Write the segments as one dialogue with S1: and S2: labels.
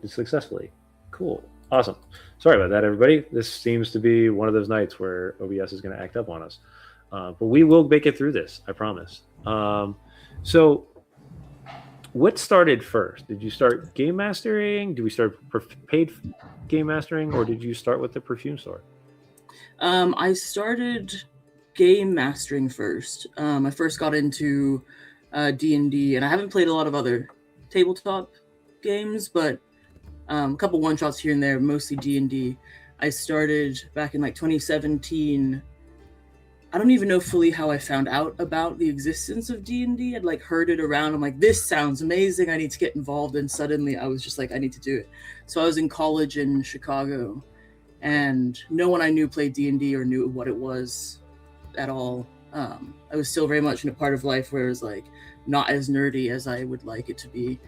S1: connected successfully. Cool. Awesome. Sorry about that, everybody. This seems to be one of those nights where OBS is going to act up on us. But we will make it through this, I promise. So what started first? Did you start game mastering? Did we start paid game mastering, or did you start with the Perfume store?
S2: I started game mastering first. I first got into D&D, and I haven't played a lot of other tabletop games, but a couple one-shots here and there, mostly D&D. I started back in like 2017. I don't even know fully how I found out about the existence of D&D. I'd like heard it around. I'm like, this sounds amazing. I need to get involved. And suddenly I was just like, I need to do it. So I was in college in Chicago, and no one I knew played D&D or knew what it was at all. I was still very much in a part of life where it was like not as nerdy as I would like it to be.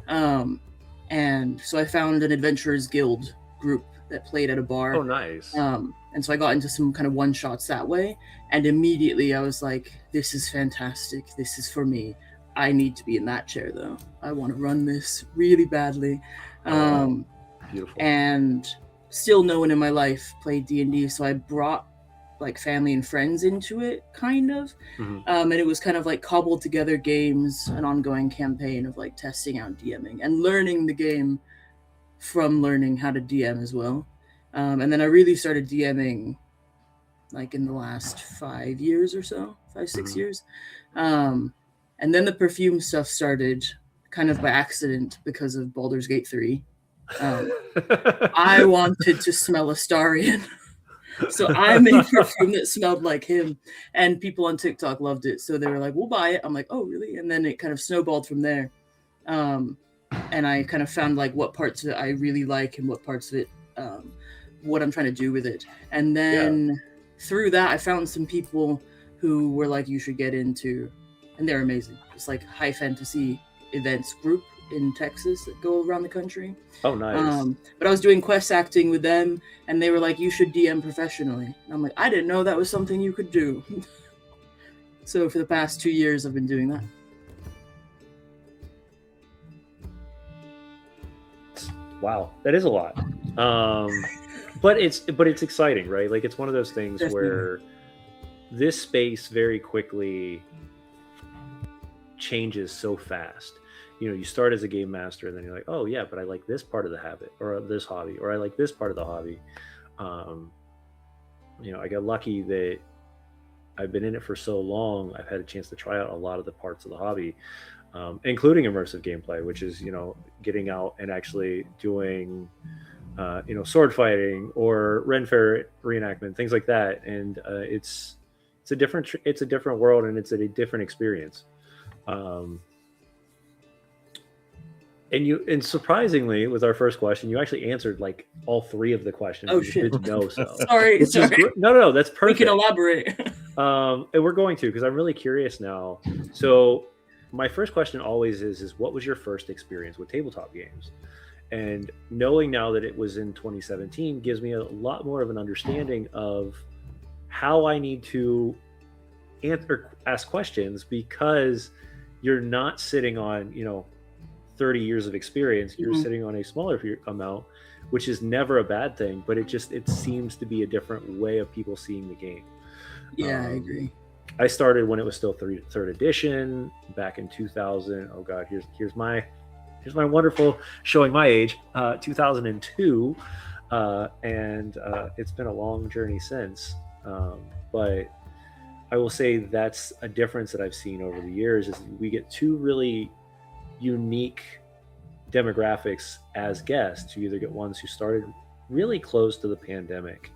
S2: And so I found an Adventurers Guild group that played at a bar.
S1: Oh, nice.
S2: And so I got into some kind of one-shots that way. And immediately I was like, this is fantastic. This is for me. I need to be in that chair, though. I want to run this really badly.
S1: Beautiful.
S2: And still no one in my life played D&D, so I brought like family and friends into it, kind of.
S1: Mm-hmm.
S2: And it was kind of like cobbled together games, an ongoing campaign of like testing out DMing and learning the game from learning how to DM as well. And then I really started DMing like in the last 5 years or so, 5-6 years. And then the Perfume stuff started kind of by accident because of Baldur's Gate 3. I wanted to smell Astarion. So I made perfume that smelled like him, and people on TikTok loved it. So they were like, we'll buy it. I'm like, oh, really? And then it kind of snowballed from there. And I kind of found like what parts of it I really like and what parts of it, what I'm trying to do with it. And then through that, I found some people who were like, you should get into, and they're amazing. It's like high fantasy events group in Texas that go around the country.
S1: Oh, nice.
S2: But I was doing quest acting with them, and they were like, you should DM professionally. And I'm like, I didn't know that was something you could do. So for the past 2 years, I've been doing that.
S1: Wow, that is a lot. But it's exciting, right? Like, it's one of those things where this space very quickly changes so fast. You know, you start as a game master, and then you're like, oh yeah, but I like this part of the habit, or this hobby, or I like this part of the hobby. You know, I got lucky that I've been in it for so long. I've had a chance to try out a lot of the parts of the hobby, including immersive gameplay, which is, you know, getting out and actually doing, you know, sword fighting or Ren Fair reenactment, things like that. And it's a different world, and it's a different experience. And surprisingly, with our first question, you actually answered like all three of the questions.
S2: Oh, shit.
S1: Didn't know so.
S2: Sorry.
S1: No, that's perfect.
S2: We can elaborate.
S1: And we're going to, because I'm really curious now. So my first question always is what was your first experience with tabletop games? And knowing now that it was in 2017 gives me a lot more of an understanding of how I need to ask questions, because you're not sitting on, you know, 30 years of experience. You're sitting on a smaller amount, which is never a bad thing, but it seems to be a different way of people seeing the game.
S2: Yeah, I agree.
S1: I started when it was still third edition back in 2000. Oh god, here's my wonderful, showing my age, 2002, and it's been a long journey since, but I will say that's a difference that I've seen over the years, is we get two really unique demographics as guests. You either get ones who started really close to the pandemic,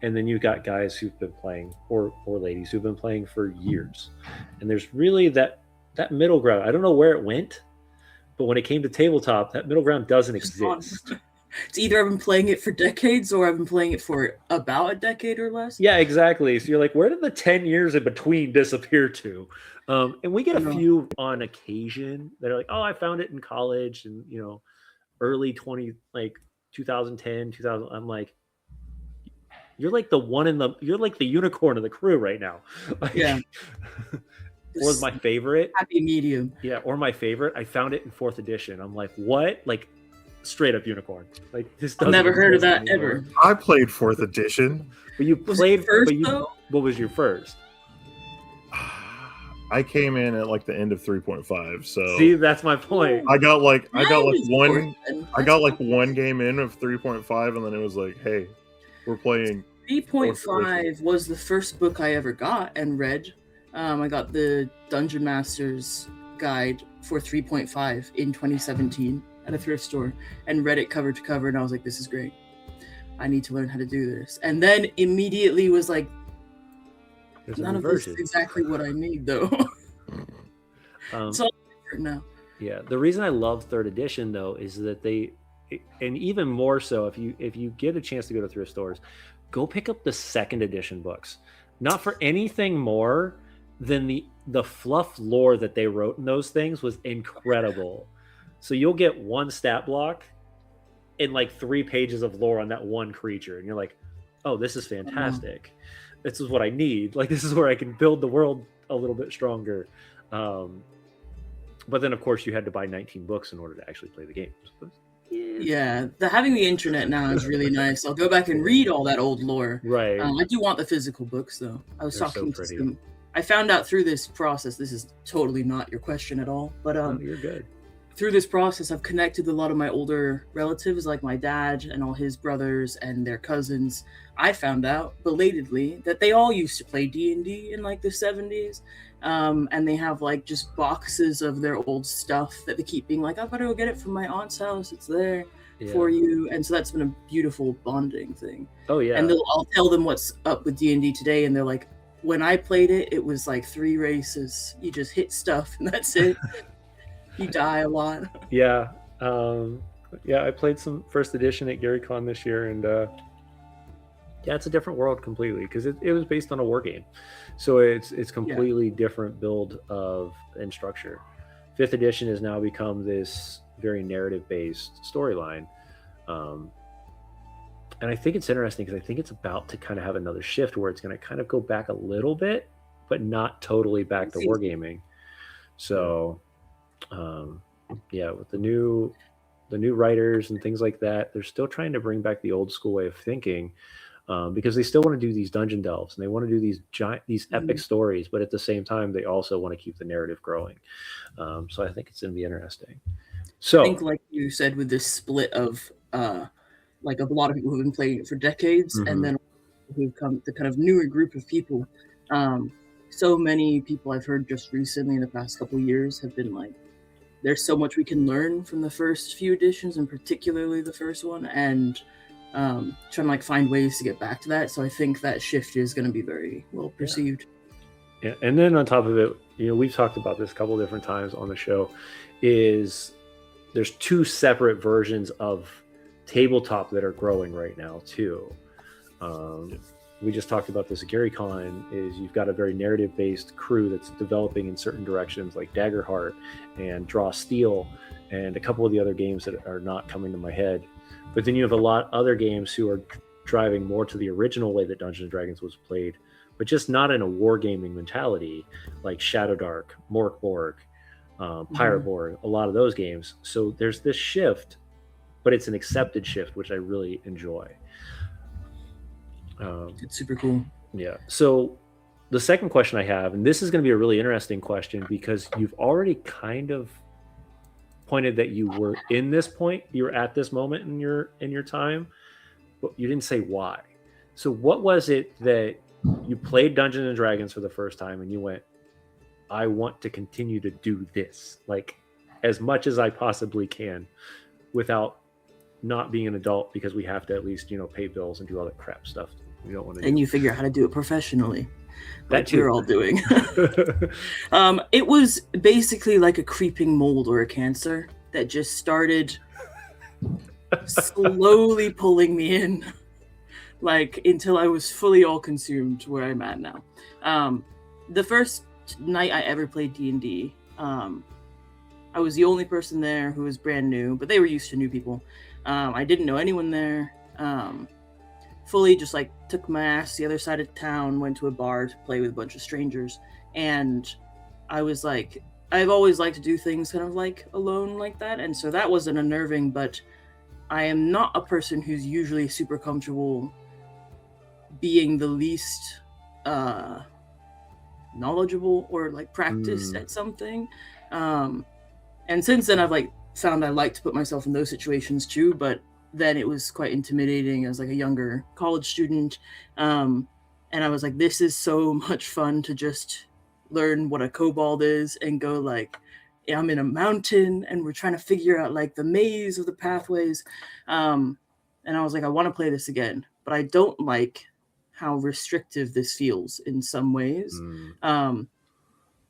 S1: and then you've got guys who've been playing, or ladies who've been playing for years, and there's really that middle ground. I don't know where it went, but when it came to tabletop, that middle ground doesn't exist.
S2: It's either I've been playing it for decades, or I've been playing it for about a decade or less.
S1: Yeah, exactly. So you're like, where did the 10 years in between disappear to? And we get a few on occasion that are like, oh, I found it in college, and, you know, early 2010, 2000. I'm like, you're like you're like the unicorn of the crew right now. Like,
S2: yeah.
S1: Or my favorite.
S2: Happy medium.
S1: Yeah, or my favorite. I found it in 4th edition. I'm like, what? Like, straight up unicorn. Like this
S2: I've
S1: doesn't
S2: never heard of
S1: exist
S2: that
S1: anymore.
S2: ever.
S3: I played 4th edition.
S1: But you
S2: Was
S1: played
S2: it first
S1: but you,
S2: though?
S1: what was your first?
S3: I came in at like the end of 3.5, so
S1: See, that's my point.
S3: I got like
S2: Mine is fourth, then.
S3: I got like one game in of 3.5, and then it was like, hey, we're playing.
S2: 3.5 was the first book I ever got and read. I got the Dungeon Master's Guide for 3.5 in 2017 at a thrift store and read it cover to cover, and I was like, this is great. I need to learn how to do this. And then immediately was like,
S1: There's a
S2: none
S1: new
S2: of this
S1: version.
S2: is exactly what I need, though. It's all different now.
S1: Yeah, the reason I love 3rd edition though is that and even more so if you get a chance to go to thrift stores, go pick up the 2nd edition books. Not for anything more than the fluff lore that they wrote in those things was incredible. So you'll get one stat block and like 3 pages of lore on that one creature, and you're like, oh, this is fantastic. This is what I need. Like, this is where I can build the world a little bit stronger. But then, of course, you had to buy 19 books in order to actually play the game.
S2: Yeah, having the internet now is really nice. I'll go back and read all that old lore.
S1: Right.
S2: I do want the physical books, though. I was
S1: They're
S2: talking
S1: so
S2: to
S1: pretty.
S2: some. I found out through this process. This is totally not your question at all, but
S1: Oh, you're good.
S2: through this process, I've connected with a lot of my older relatives, like my dad and all his brothers and their cousins. I found out belatedly that they all used to play D&D in like the 70s. And they have like just boxes of their old stuff that they keep being like, I've got to go get it from my aunt's house. It's there for you. And so that's been a beautiful bonding thing.
S1: Oh, yeah.
S2: And I'll tell them what's up with D&D today. And they're like, when I played it, it was like 3 races. You just hit stuff and that's it. You die a lot.
S1: Yeah. I played some 1st edition at GaryCon this year, and yeah, it's a different world completely because it was based on a war game. So it's completely different build of and structure. 5th edition has now become this very narrative-based storyline. And I think it's interesting because I think it's about to kind of have another shift where it's going to kind of go back a little bit, but not totally back to wargaming. So with the new writers and things like that, they're still trying to bring back the old school way of thinking, because they still want to do these dungeon delves and they want to do these epic stories, but at the same time they also want to keep the narrative growing. So I think it's going to be interesting. So
S2: I think, like you said, with this split of like a lot of people who've been playing it for decades, and then who've come the kind of newer group of people. So many people I've heard just recently in the past couple of years have been like, there's so much we can learn from the first few editions, and particularly the first one, and trying to like find ways to get back to that. So I think that shift is going to be very well perceived.
S1: Yeah, and then on top of it, we've talked about this a couple different times on the show, is there's 2 separate versions of tabletop that are growing right now too. We just talked about this at GaryCon, is you've got a very narrative-based crew that's developing in certain directions, like Daggerheart and Draw Steel, and a couple of the other games that are not coming to my head. But then you have a lot of other games who are driving more to the original way that Dungeons & Dragons was played, but just not in a wargaming mentality, like Shadowdark, Morkborg, Pyreborg, a lot of those games. So there's this shift, but it's an accepted shift, which I really enjoy.
S2: It's super cool.
S1: Yeah. So the second question I have, and this is going to be a really interesting question because you've already kind of pointed that you were in this point, you were at this moment in your time, but you didn't say why. So what was it that you played Dungeons and Dragons for the first time and you went, I want to continue to do this, like as much as I possibly can without not being an adult, because we have to at least, pay bills and do all that crap stuff we don't want to do.
S2: And you figure out how to do it professionally.
S1: That
S2: we're all doing. It was basically like a creeping mold or a cancer that just started slowly pulling me in, like until I was fully all consumed where I'm at now. The first night I ever played D&D, I was the only person there who was brand new, but they were used to new people. I didn't know anyone there. Fully just like took my ass to the other side of town, went to a bar to play with a bunch of strangers. And I was like, I've always liked to do things kind of like alone like that. And so that wasn't unnerving, but I am not a person who's usually super comfortable being the least knowledgeable or like practiced at something. And since then I've like found I like to put myself in those situations too, but then it was quite intimidating as like a younger college student. And I was like, this is so much fun to just learn what a kobold is and go like, I'm in a mountain and we're trying to figure out like the maze of the pathways. And I was like, I want to play this again, but I don't like how restrictive this feels in some ways.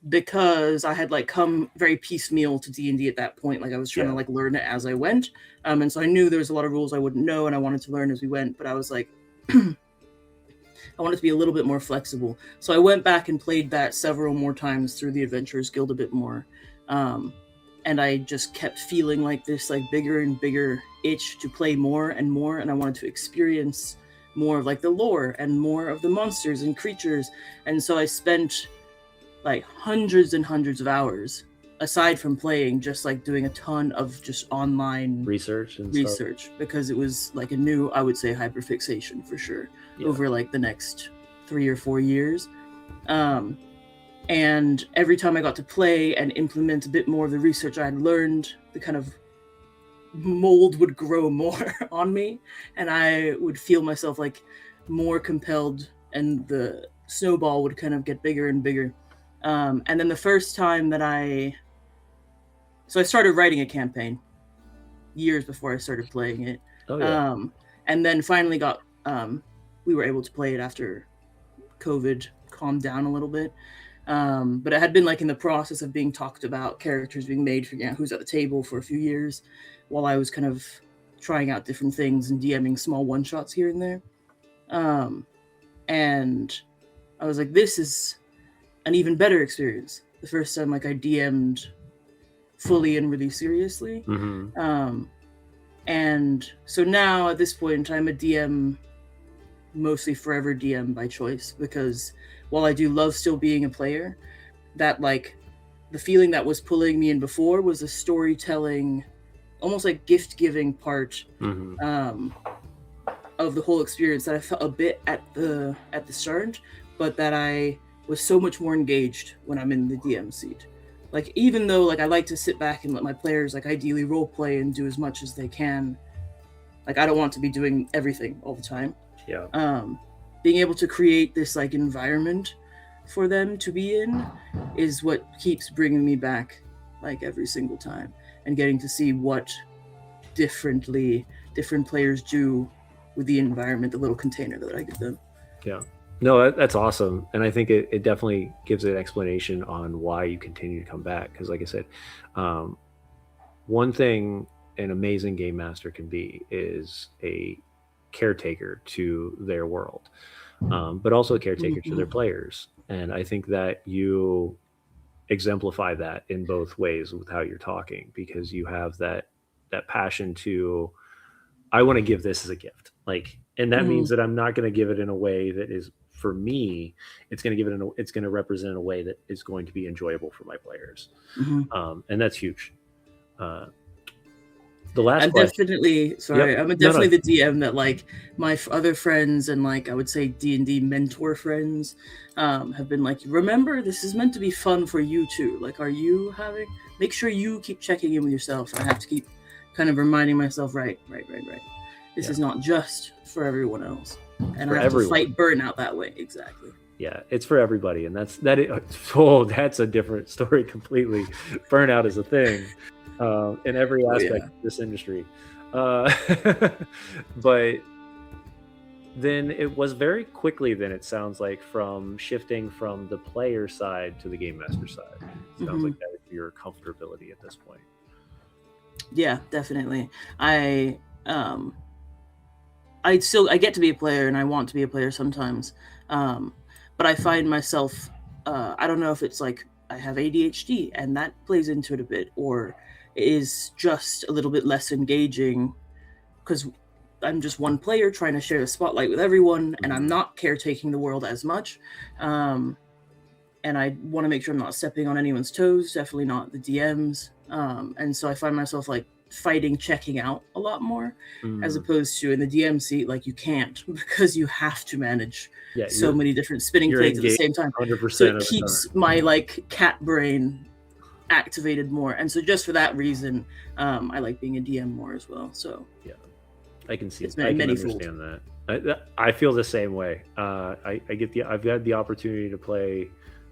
S2: Because I had like come very piecemeal to D&D at that point. Like I was trying to like learn it as I went. And so I knew there was a lot of rules I wouldn't know and I wanted to learn as we went, but I was like, I wanted to be a little bit more flexible. So I went back and played that several more times through the Adventurers Guild a bit more. And I just kept feeling like this like bigger and bigger itch to play more and more. And I wanted to experience more of like the lore and more of the monsters and creatures. And so I spent like hundreds and hundreds of hours aside from playing, just like doing a ton of just online
S1: research
S2: because it was like a new, I would say, hyperfixation for sure over like the next 3 or 4 years. And every time I got to play and implement a bit more of the research I had learned, the kind of mold would grow more on me and I would feel myself like more compelled and the snowball would kind of get bigger and bigger. And then the first time that I started writing a campaign years before I started playing it. And then finally we were able to play it after COVID calmed down a little bit. But it had been like in the process of being talked about, characters being made, figuring out who's at the table for a few years while I was kind of trying out different things and DMing small one-shots here and there. And I was like, this is an even better experience. The first time like I DM'd fully and really seriously. And so now at this point I'm a DM, mostly forever DM by choice, because while I do love still being a player, that like the feeling that was pulling me in before was a storytelling, almost like gift giving part of the whole experience that I felt a bit at the start, but that I was so much more engaged when I'm in the DM seat. Like, even though like I like to sit back and let my players like ideally role play and do as much as they can, like I don't want to be doing everything all the time. Being able to create this like environment for them to be in is what keeps bringing me back like every single time, and getting to see what different players do with the environment, the little container that I give them.
S1: No, that's awesome. And I think it definitely gives an explanation on why you continue to come back. Because like I said, one thing an amazing game master can be is a caretaker to their world, but also a caretaker to their players. And I think that you exemplify that in both ways with how you're talking, because you have that passion to, I want to give this as a gift. Like, and that means that I'm not going to give it in a way that is, for me, it's going to represent in a way that is going to be enjoyable for my players. And that's huge. The last question.
S2: Definitely, sorry, I'm definitely the DM that like my other friends and like I would say D&D mentor friends have been like, remember, this is meant to be fun for you too. Like, are you make sure you keep checking in with yourself. I have to keep kind of reminding myself, right. This is not just for everyone else. And I have to fight burnout that way. Exactly.
S1: Yeah, it's for everybody. And that's a different story completely. Burnout is a thing in every aspect of this industry. But then it was very quickly, then it sounds like, from shifting from the player side to the game master side. It sounds like that is your comfortability at this point.
S2: Yeah, definitely. I get to be a player and I want to be a player sometimes. But I find myself, I don't know if it's like I have ADHD and that plays into it a bit, or is just a little bit less engaging because I'm just one player trying to share the spotlight with everyone, and I'm not caretaking the world as much. And I want to make sure I'm not stepping on anyone's toes, definitely not the DMs. And so I find myself like fighting checking out a lot more, as
S1: Mm.
S2: opposed to in the DM seat, like you can't because you have to manage
S1: Yeah,
S2: so many different spinning
S1: you're
S2: plates at the
S1: engaged
S2: same time.
S1: 100%
S2: So
S1: of
S2: it
S1: the
S2: keeps
S1: time.
S2: my like cat brain activated more, and so just for that reason, I like being a DM more as well. So
S1: I can see.
S2: it's
S1: I can
S2: many-fold.
S1: understand that. I feel the same way. I've had the opportunity to play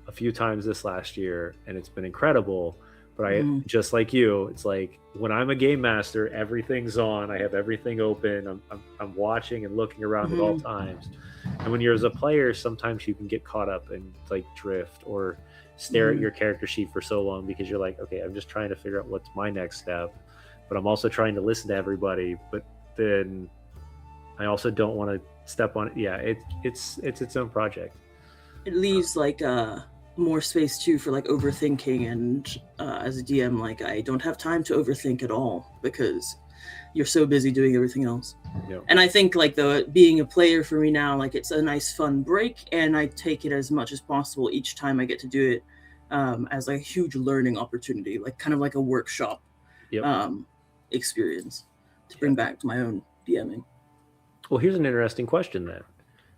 S1: a few times this last year, and it's been incredible. But I
S2: Mhm.
S1: just like you. It's like when I'm a game master, everything's on. I have everything open. I'm watching and looking around at all
S2: Mhm.
S1: times. And when you're as a player, sometimes you can get caught up and like drift or stare at
S2: Mhm.
S1: your character sheet for so long because you're like, okay, I'm just trying to figure out what's my next step, but I'm also trying to listen to everybody. But then I also don't want to step on it. Yeah, it's its own project.
S2: It leaves like more space too for like overthinking, and as a DM, like I don't have time to overthink at all because you're so busy doing everything else.
S1: You know,
S2: And I think like the being a player for me now, like it's a nice fun break, and I take it as much as possible each time I get to do it, as a huge learning opportunity, like kind of like a workshop
S1: yep.
S2: um, experience to
S1: Yeah.
S2: bring back to my own DMing.
S1: Well, here's an interesting question then.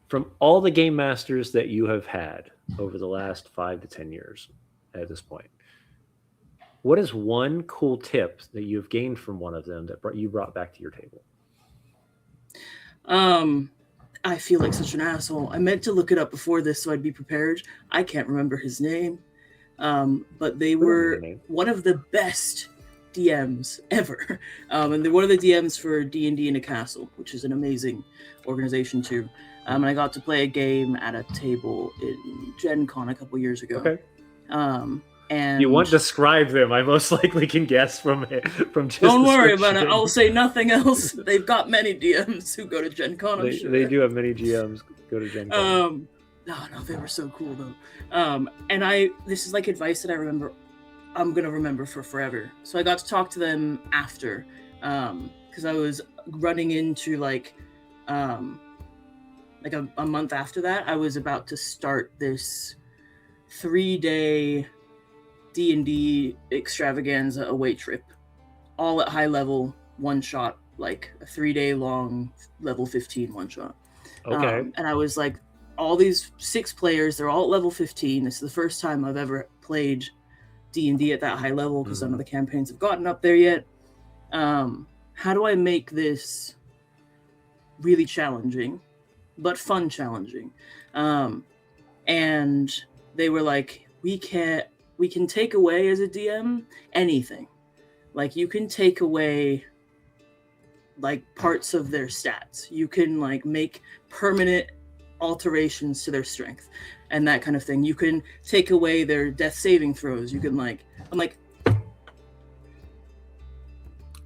S1: From all the game masters that you have had over the last 5 to 10 years at this point, what is one cool tip that you've gained from one of them that you brought back to your table?
S2: Um, I feel like such an asshole. I meant to look it up before this so I'd be prepared. I can't remember his name. But they
S1: Remember your
S2: were
S1: name.
S2: one of the best DMs ever. And they're one of the DMs for D&D in a Castle, which is an amazing organization too. And I got to play a game at a table in Gen Con a couple years ago.
S1: Okay.
S2: And
S1: You want to describe them? I most likely can guess from it. From just
S2: don't worry about it.
S1: description.
S2: I'll say nothing else. They've got many DMs who go to Gen Con, I'm sure.
S1: They do have many GMs go to Gen Con.
S2: No, they were so cool though. And this is like advice that I'm gonna remember for forever. So I got to talk to them after, because I was running into like a month after that. I was about to start this 3-day D&D extravaganza away trip, all at high level, one shot, like a 3-day long level 15 one shot.
S1: Okay.
S2: And I was like, all these 6 players, they're all at level 15. This is the first time I've ever played D&D at that high level because none of the campaigns have gotten up there yet. How do I make this really challenging, but fun challenging? And they were like, we can take away as a DM anything. Like you can take away like parts of their stats. You can like make permanent alterations to their strength and that kind of thing. You can take away their death saving throws. You can like, I'm like,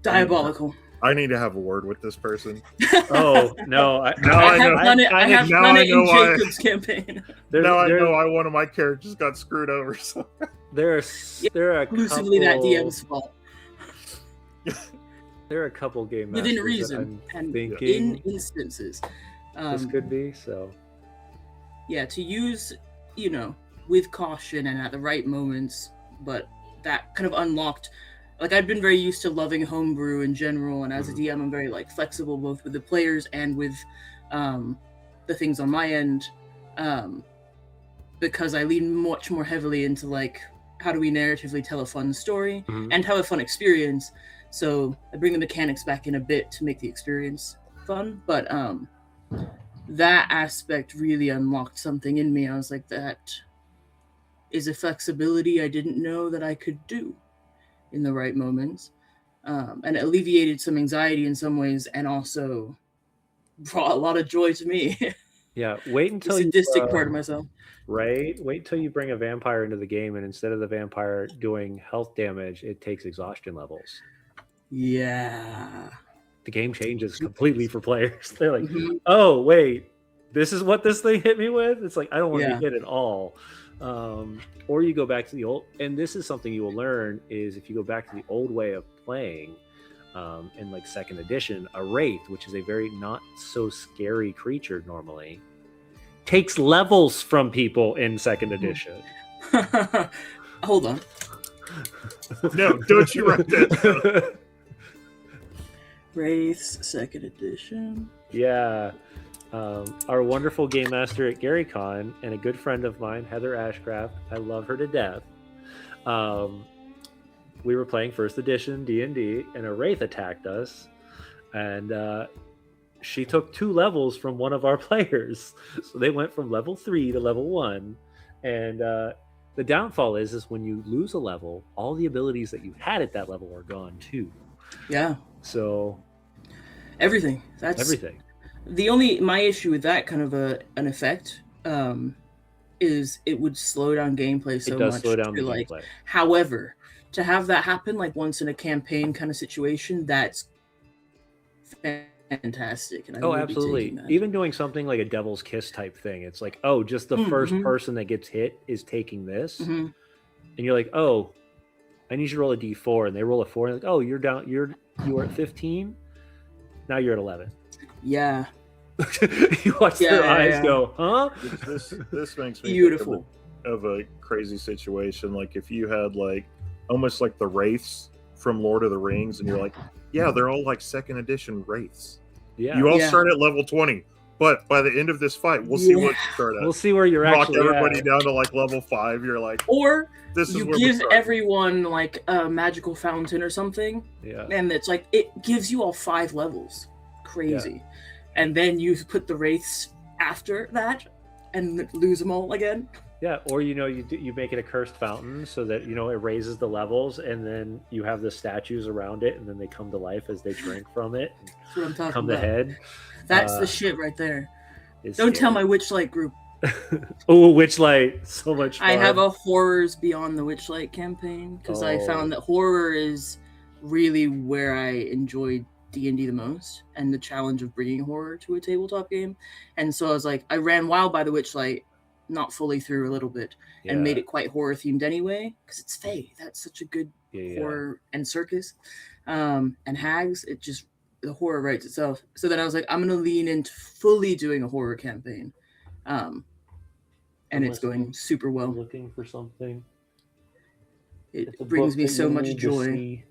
S2: diabolical.
S3: I need to have a word with this person.
S1: Oh no!
S2: I have done it. I have done it in
S3: why.
S2: Jacob's campaign.
S3: Now I know why one of my characters got screwed over. So.
S1: There are
S2: Exclusively that DM's fault.
S1: There are a couple game masters
S2: Within reason and in instances.
S1: This could be so.
S2: Yeah, to use, with caution and at the right moments, but that kind of unlocked. Like I'd been very used to loving homebrew in general, and as a DM, I'm very like flexible both with the players and with the things on my end, because I lean much more heavily into like how do we narratively tell a fun story and have a fun experience. So I bring the mechanics back in a bit to make the experience fun, but that aspect really unlocked something in me. I was like, that is a flexibility I didn't know that I could do in the right moments, and it alleviated some anxiety in some ways, and also brought a lot of joy to me.
S1: Yeah, wait until
S2: the sadistic part of myself.
S1: Right, wait until you bring a vampire into the game, and instead of the vampire doing health damage, it takes exhaustion levels.
S2: Yeah,
S1: the game changes completely for players. They're like, oh wait, this is what this thing hit me with. It's like I don't want to be hit at all. Or you go back to the old, and this is something you will learn is if you go back to the old way of playing, in like 2nd edition, a wraith, which is a very not so scary creature normally, takes levels from people in 2nd edition.
S2: Hold on.
S3: No, don't you write that down.
S2: Wraiths, second edition.
S1: Yeah. Our wonderful game master at GaryCon and a good friend of mine, Heather Ashcraft. I love her to death. We were playing first edition D&D, and a wraith attacked us, and she took 2 levels from one of our players. So they went from level 3 to level 1, and the downfall is when you lose a level, all the abilities that you had at that level are gone too.
S2: Yeah.
S1: So
S2: everything. That's
S1: everything.
S2: My issue with that kind of an effect is it would slow down gameplay so
S1: It does
S2: much.
S1: slow down the
S2: like,
S1: gameplay.
S2: However, to have that happen like once in a campaign kind of situation, that's fantastic. And I
S1: Oh,
S2: will
S1: absolutely.
S2: be taking that.
S1: Even doing something like a devil's kiss type thing, it's like, oh, just the first person that gets hit is taking this, and you're like, oh, I need you to roll a d4, and they roll a 4, and like, oh, you're down, you were at 15, now you're at 11.
S2: Yeah.
S1: You watch their eyes go, huh?
S3: This makes me
S2: beautiful.
S3: think of a crazy situation. Like if you had like almost like the wraiths from Lord of the Rings, and you're like, yeah, they're all like second edition wraiths.
S1: Yeah.
S3: You all start at level 20, but by the end of this fight, we'll see what you start at.
S1: We'll see where you're
S3: Knock
S1: actually
S3: everybody
S1: at.
S3: down to like level 5. You're like,
S2: or
S3: this is
S2: you
S3: where
S2: give everyone like a magical fountain or something, and it's like it gives you all 5 levels. Crazy. And then you put the wraiths after that and lose them all again.
S1: Yeah, or you make it a cursed fountain so that it raises the levels, and then you have the statues around it, and then they come to life as they drink from it.
S2: That's what I'm talking
S1: come
S2: about.
S1: the head.
S2: That's the shit right there. Don't
S1: scary.
S2: tell my Witchlight group.
S1: Oh, Witchlight, so much fun.
S2: I have a Horrors Beyond the Witchlight campaign because I found that horror is really where I enjoyed D&D the most, and the challenge of bringing horror to a tabletop game. And so I was like, I ran Wild by the Witchlight, not fully through a little bit, and made it quite horror themed anyway, because it's Fae. That's such a good horror and circus, and hags. It just, the horror writes itself. So then I was like, I'm going to lean into fully doing a horror campaign, and it's going super well.
S1: Looking for something.
S2: It brings me so much joy.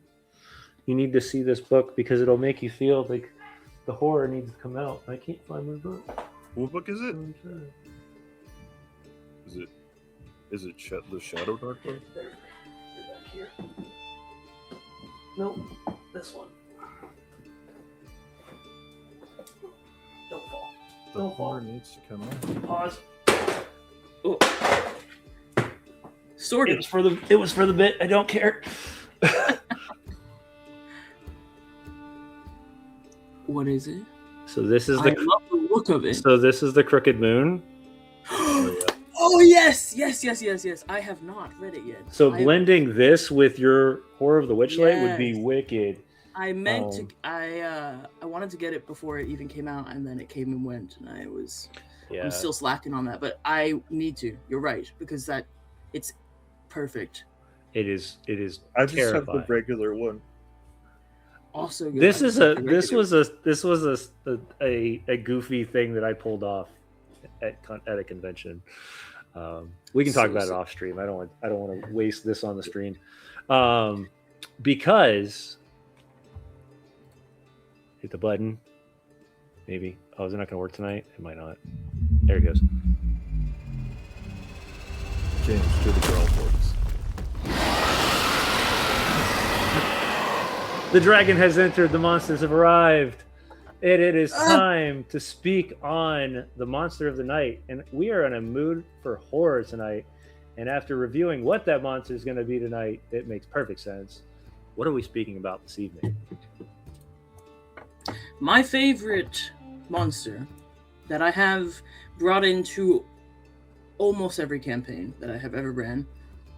S1: You need to see this book because it'll make you feel like the horror needs to come out. I can't find my book.
S3: What book is it? Is it the Shadow Dark book?
S1: They're back here. Nope, this one. Don't fall.
S3: The horror needs to come out.
S1: Pause.
S2: Oh. Sorted.
S1: It was for the bit. I don't care.
S2: What is it?
S1: So this is
S2: I love the look of it.
S1: So this is the Crooked Moon.
S2: Oh yes. I have not read it yet.
S1: So blending this with your Horror of the Witchlight would be wicked.
S2: I meant to. I wanted to get it before it even came out, and then it came and went, and I'm still slacking on that, but I need to. You're right, because it's perfect.
S1: It is.
S3: I just have the regular one.
S2: Also good.
S1: This was a goofy thing that I pulled off at a convention. We can talk about it off stream. I don't want to waste this on the stream, because hit the button. Maybe. Oh, is it not going to work tonight? It might not. There it goes.
S3: James, do the girl voice.
S1: The dragon has entered. The monsters have arrived. It is time to speak on the monster of the night. And we are in a mood for horror tonight. And after reviewing what that monster is going to be tonight, it makes perfect sense. What are we speaking about this evening?
S2: My favorite monster that I have brought into almost every campaign that I have ever ran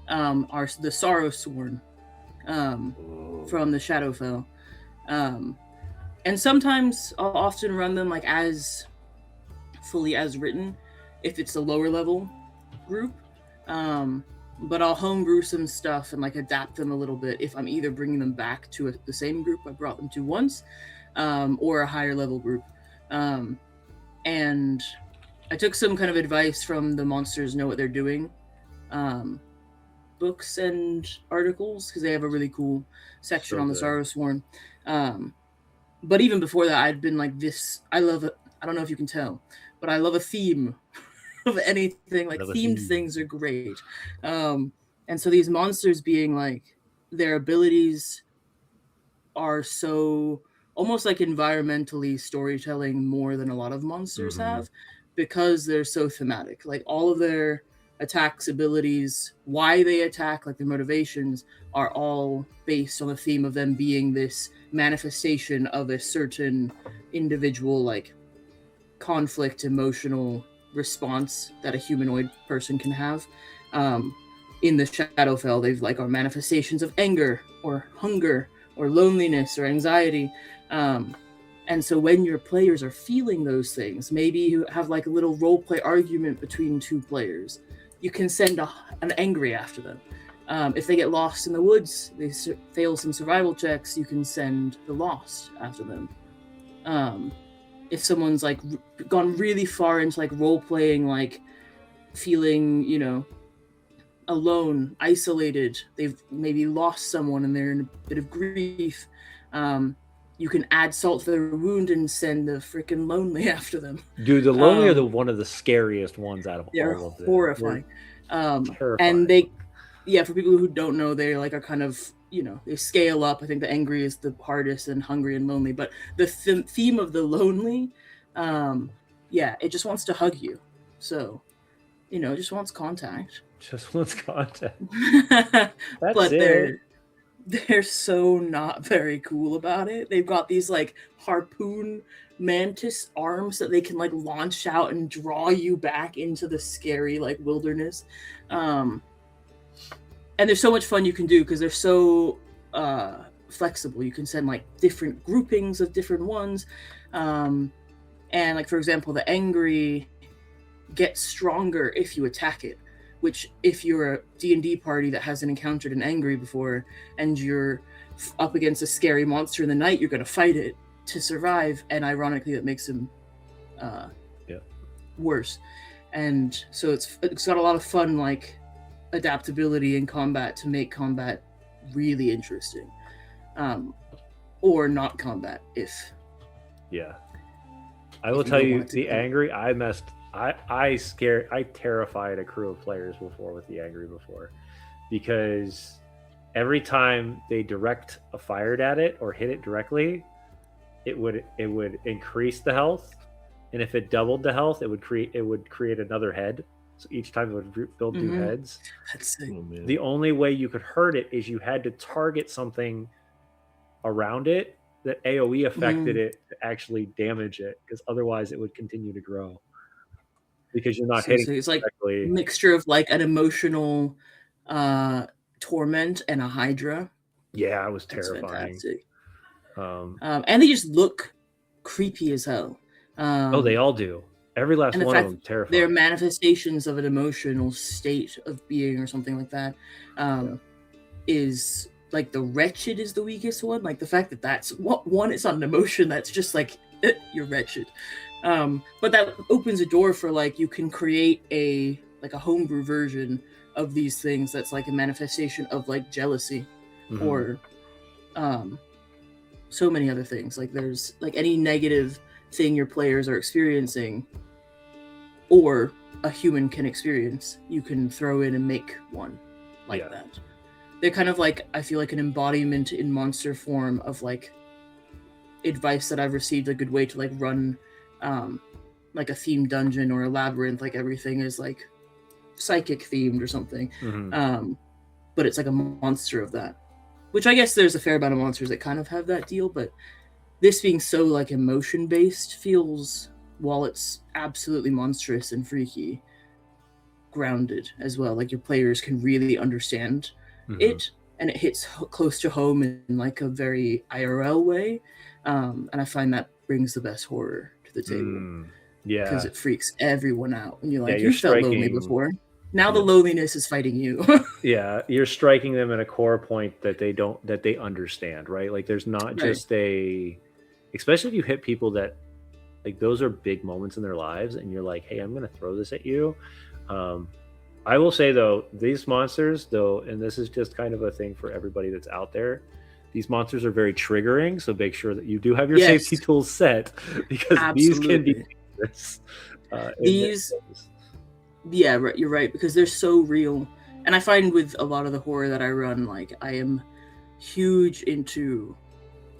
S2: are the Sorrow Sworn from the Shadowfell. And sometimes I'll often run them like as fully as written if it's a lower level group. But I'll homebrew some stuff and like adapt them a little bit if I'm either bringing them back to the same group I brought them to once, or a higher level group. And I took some kind of advice from the Monsters Know What They're Doing books and articles, because they have a really cool section on the Sorrow Sworn. but even before that, I'd been like this. I don't know if you can tell, but I love a theme of anything. Like
S1: Another
S2: themed
S1: theme.
S2: things are great. Um, and so these monsters being like their abilities are so almost like environmentally storytelling more than a lot of monsters
S1: Mhm.
S2: have because they're so thematic. Like all of their attacks, abilities, why they attack, like their motivations are all based on the theme of them being this manifestation of a certain individual like conflict emotional response that a humanoid person can have. Um, in the Shadowfell, they've like are manifestations of anger or hunger or loneliness or anxiety. Um, and so when your players are feeling those things, maybe you have like a little role play argument between two players, you can send an angry after them. If they get lost in the woods, they fail some survival checks, you can send the lost after them. Um, if someone's like gone really far into like role playing, like feeling, alone, isolated, they've maybe lost someone and they're in a bit of grief, um, you can add salt to their wound and send the freaking lonely after them.
S1: Dude, the lonely are the
S2: Um,
S1: one of the scariest ones out of
S2: they're
S1: all of them. They're
S2: horrifying. And
S1: terrifying.
S2: they, yeah, for people who don't know, they like are kind of, they scale up. I think the angry is the hardest, and hungry and lonely. But the theme of the lonely, um, yeah, it just wants to hug you. So, it just wants contact.
S1: Just wants content. That's
S2: But
S1: it.
S2: they're so not very cool about it. They've got these like harpoon mantis arms that they can like launch out and draw you back into the scary like wilderness. Um, and there's so much fun you can do because they're so flexible. You can send like different groupings of different ones. And like for example, the angry gets stronger if you attack it, which if you're a D&D party that hasn't encountered an angry before and you're up against a scary monster in the night, you're going to fight it to survive, and ironically that makes him uh,
S1: Yeah.
S2: worse. And so it's got a lot of fun like adaptability in combat to make combat really interesting, or not combat if
S1: Yeah. I will
S2: you
S1: tell
S2: don't
S1: you,
S2: want it to
S1: the
S2: be.
S1: angry, I terrified a crew of players before with the angry before, because every time they direct a fired at it or hit it directly, it would increase the health, and if it doubled the health, it would create another head. So each time it would build new
S2: Mm-hmm.
S1: heads.
S2: That's sick.
S3: Oh, man.
S1: The only way you could hurt it is you had to target something around it that AoE affected it to actually damage it, because otherwise it would continue to grow because you're not
S2: So
S1: hitting
S2: it's like a
S1: directly.
S2: mixture of like an emotional uh torment and a hydra.
S1: Yeah, it was
S2: That's
S1: terrifying.
S2: fantastic.
S1: Um,
S2: And they just look creepy as hell.
S1: oh, they
S2: Um,
S1: all do. Every last
S2: and the
S1: one of
S2: fact
S1: them
S2: they're
S1: terrifying.
S2: manifestations of an emotional state of being or something like that,
S1: Yeah.
S2: is like the wretched is the weakest one. Like the fact that that's what one, it's not an emotion. That's just like you're wretched. But that opens a door for like you can create a like a homebrew version of these things that's like a manifestation of like jealousy
S1: Mhm.
S2: or so many other things. Like there's like any negative thing your players are experiencing or a human can experience, you can throw in and make one like
S1: Yeah.
S2: that. They're kind of like, I feel like an embodiment in monster form of like advice that I've received, a good way to like run like a themed dungeon or a labyrinth. Like everything is like psychic themed or something.
S1: Mhm.
S2: But it's like a monster of that, which I guess there's a fair amount of monsters that kind of have that deal, but this being so like emotion based feels, while it's absolutely monstrous and freaky, grounded as well. Like your players can really understand
S1: Mhm.
S2: it, and it hits close to home in like a very IRL way. And I find that brings the best horror to the table because
S1: Yeah.
S2: it freaks everyone out. And you're
S1: Yeah,
S2: like,
S1: you're
S2: you felt lonely
S1: striking.
S2: before. Now the
S1: Yeah.
S2: loneliness is fighting you.
S1: Yeah, you're striking them at a core point that they understand, right? Like there's not
S2: Right.
S1: just especially if you hit people that, like, those are big moments in their lives and you're like, hey, I'm gonna throw this at you. I will say though, these monsters though, and this is just kind of a thing for everybody that's out there, these monsters are very triggering, so make sure that you do have your
S2: Yes.
S1: safety tools set, because these can be
S2: Absolutely.
S1: dangerous.
S2: These, yeah, right, you're right, because they're so real. And I find with a lot of the horror that I run, like, I am huge into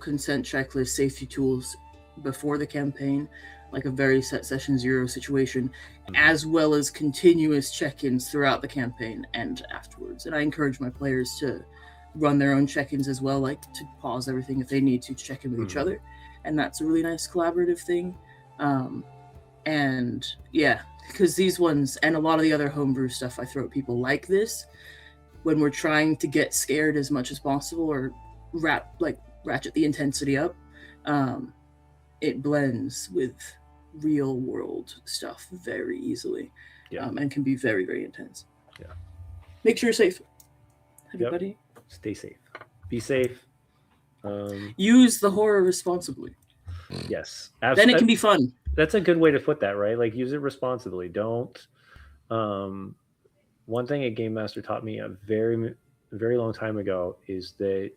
S2: consent checklist, safety tools before the campaign, like a very set session 0 situation, as well as continuous check-ins throughout the campaign and afterwards. And I encourage my players to run their own check-ins as well, like to pause everything if they need to check in with each other. And that's a really nice collaborative thing. And yeah, because these ones and a lot of the other homebrew stuff I throw at people like this, when we're trying to get scared as much as possible or ratchet the intensity up, it blends with real world stuff very easily, and can be very, very intense.
S1: Yeah.
S2: Make sure you're safe, everybody.
S1: Stay safe. Be safe.
S2: Use the horror responsibly.
S1: Yes.
S2: Then it can be fun.
S1: That's a good way to put that, right? Like, use it responsibly. Don't. One thing a game master taught me a very, very long time ago is that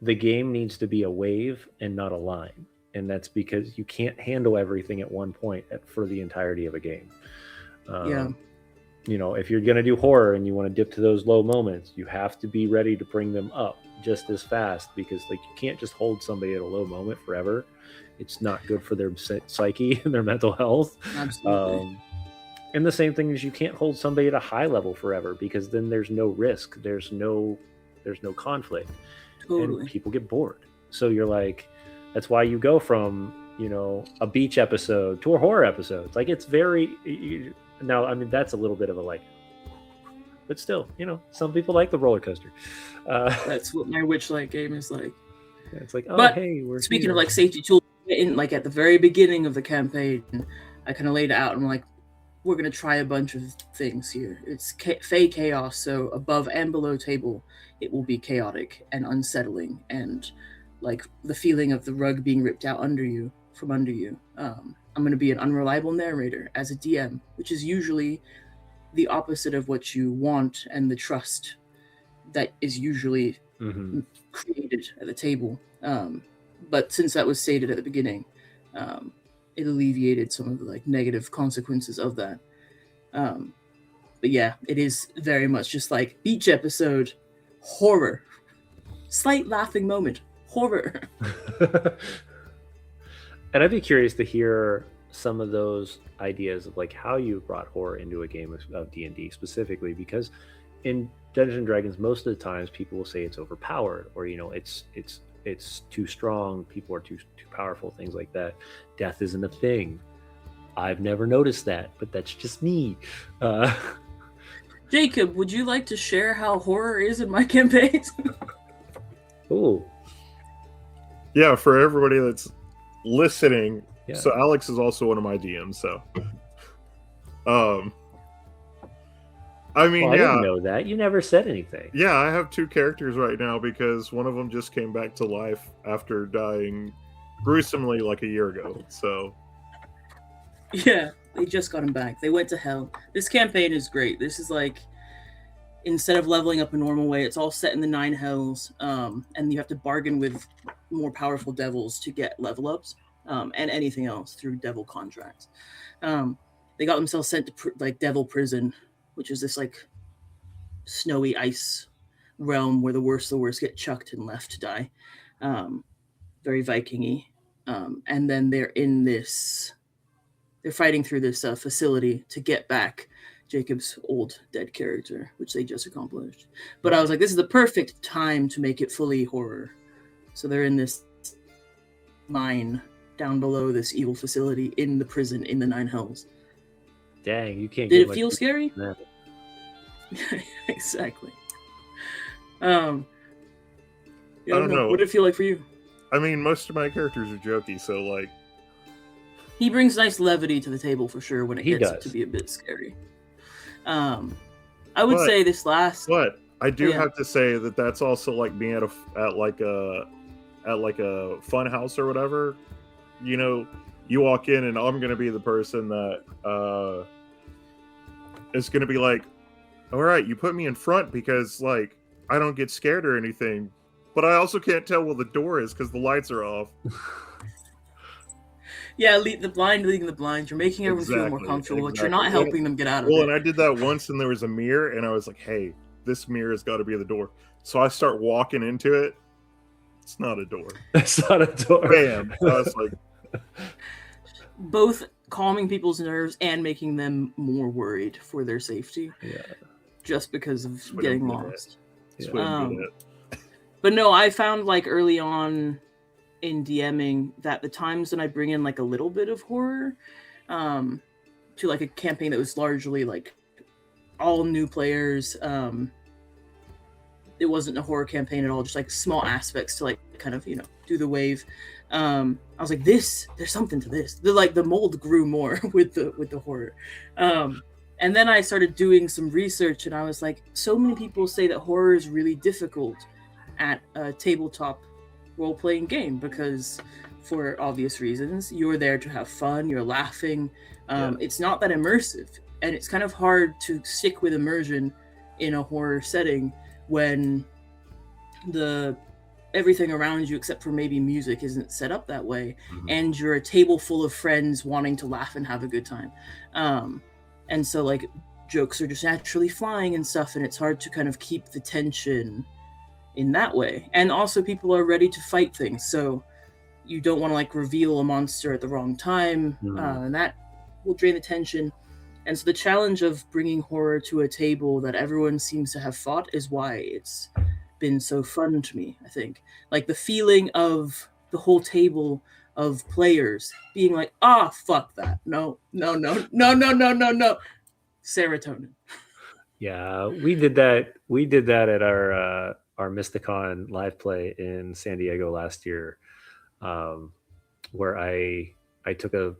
S1: the game needs to be a wave and not a line. And that's because you can't handle everything at one point for the entirety of a game. You know, if you're going to do horror and you want to dip to those low moments, you have to be ready to bring them up just as fast, because like you can't just hold somebody at a low moment forever. It's not good for their psyche and their mental health.
S2: Absolutely.
S1: And the same thing is, you can't hold somebody at a high level forever, because then there's no risk, there's no conflict.
S2: Totally.
S1: And people get bored. So you're like, that's why you go from, you know, a beach episode to a horror episode. Like, it's very now, I mean, that's a little bit of a like, but still, you know, some people like the roller coaster.
S2: That's what my Witchlight game is like.
S1: It's like, oh,
S2: but
S1: hey, we're
S2: speaking
S1: here.
S2: of like safety tools, in like at the very beginning of the campaign, I kind of laid it out and I'm like, we're gonna try a bunch of things here. It's Fey chaos, so above and below table, it will be chaotic and unsettling, and like the feeling of the rug being ripped out from under you. I'm going to be an unreliable narrator as a DM, which is usually the opposite of what you want and the trust that is usually created at the table. But since that was stated at the beginning, it alleviated some of the like negative consequences of that. But yeah, it is very much just like beach episode, horror, slight laughing moment, horror.
S1: And I'd be curious to hear some of those ideas of like how you brought horror into a game of D&D specifically, because in Dungeons and Dragons, most of the times people will say it's overpowered, or, you know, it's too strong, people are too powerful, things like that. Death isn't a thing. I've never noticed that, but that's just me.
S2: Jacob, would you like to share how horror is in my campaigns?
S1: Ooh.
S3: Yeah, for everybody that's listening,
S1: Yeah.
S3: so Alex is also one of my DMs, so I mean,
S1: I
S3: yeah,
S1: didn't know that. You never said anything.
S3: yeah, I have 2 characters right now because one of them just came back to life after dying gruesomely like a year ago. So
S2: Yeah, they just got him back. They went to hell. This campaign is great. This is like, instead of leveling up a normal way, it's all set in the 9 hells, and you have to bargain with more powerful devils to get level ups, and anything else through devil contracts. They got themselves sent to like devil prison, which is this like snowy ice realm where the worst get chucked and left to die. Very Viking-y. And then they're fighting through this facility to get back Jacob's old dead character, which they just accomplished. But I was like, this is the perfect time to make it fully horror. So they're in this mine down below this evil facility in the prison in the 9 hells.
S1: Dang, you can't.
S2: Did
S1: get
S2: it feel scary?
S1: No.
S2: Exactly. I
S3: don't know.
S2: What did it feel like for you?
S3: I mean, most of my characters are jokey, so like,
S2: He brings nice levity to the table for sure when it
S1: He
S2: gets
S1: does.
S2: to be a bit scary. I would say this last.
S3: but I do
S2: Yeah.
S3: have to say that that's also like being at like a fun house or whatever. You know, you walk in and I'm gonna be the person that is gonna be like, all right, you put me in front because like I don't get scared or anything, but I also can't tell where the door is because the lights are off.
S2: Yeah, leading the blinds. You're making everyone feel more comfortable, but you're not helping them get out of it.
S3: Well, and I did that once, and there was a mirror, and I was like, "Hey, this mirror has got to be the door." So I start walking into it. It's not a door.
S1: It's not a door.
S3: Bam! I was like,
S2: both calming people's nerves and making them more worried for their safety.
S1: Yeah.
S2: Just because of getting lost.
S1: Yeah.
S2: But no, I found like early on in DMing that the times when I bring in like a little bit of horror to like a campaign that was largely like all new players, it wasn't a horror campaign at all, just like small aspects to like kind of, do the wave. I was like, there's something to this. The mold grew more with the horror. And then I started doing some research, and I was like, so many people say that horror is really difficult at a tabletop role-playing game because, for obvious reasons, you're there to have fun, you're laughing. It's not that immersive, and it's kind of hard to stick with immersion in a horror setting when everything around you, except for maybe music, isn't set up that way, and you're a table full of friends wanting to laugh and have a good time. And so like jokes are just naturally flying and stuff, and it's hard to kind of keep the tension in that way. And also people are ready to fight things, so you don't want to like reveal a monster at the wrong time, and that will drain the tension. And so the challenge of bringing horror to a table that everyone seems to have fought is why it's been so fun to me, I think. Like the feeling of the whole table of players being like, fuck that. No. Serotonin.
S1: Yeah, we did that. We did that at our Mysticon live play in San Diego last year, where I took a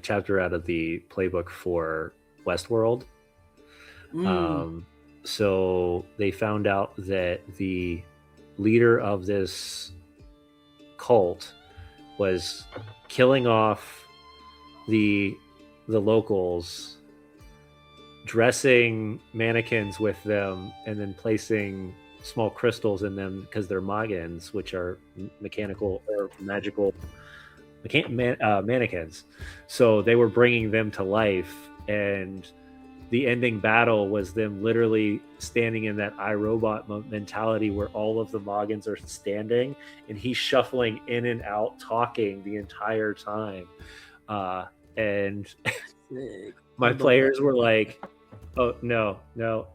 S1: chapter out of the playbook for Westworld. So they found out that the leader of this cult was killing off the locals, dressing mannequins with them, and then placing small crystals in them because they're Magans, which are mechanical or magical mannequins. So they were bringing them to life, and the ending battle was them literally standing in that iRobot mentality where all of the Magans are standing and he's shuffling in and out talking the entire time. And my players were like, oh no,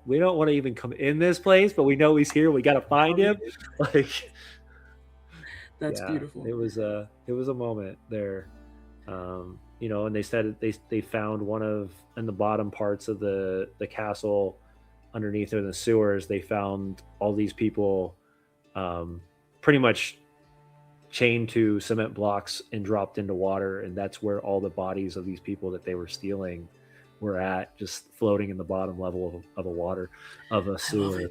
S1: we don't want to even come in this place, but we know he's here, we got to find him. Like,
S2: that's beautiful.
S1: It was a moment there. And they said they found in the bottom parts of the castle, underneath in the sewers, they found all these people pretty much chained to cement blocks and dropped into water, and that's where all the bodies of these people that they were stealing were at, just floating in the bottom level of a sewer.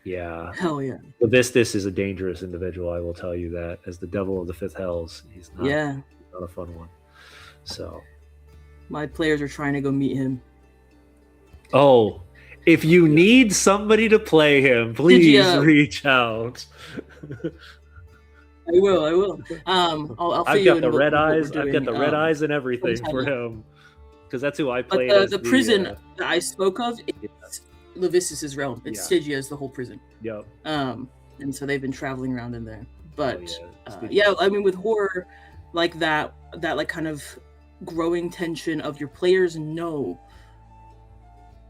S1: Yeah.
S2: Hell yeah.
S1: Levistus is a dangerous individual, I will tell you that. As the devil of the fifth hells, he's not a fun one. So
S2: my players are trying to go meet him.
S1: Oh, if you need somebody to play him, please reach out.
S2: I will. I'll
S1: I've got the red eyes. I've got the red eyes and everything for him, because that's who I played.
S2: But the prison that I spoke of is Levistus's realm. It's Stygia is the whole prison.
S1: Yep.
S2: And so they've been traveling around in there. But I mean, with horror like that like kind of growing tension of your players know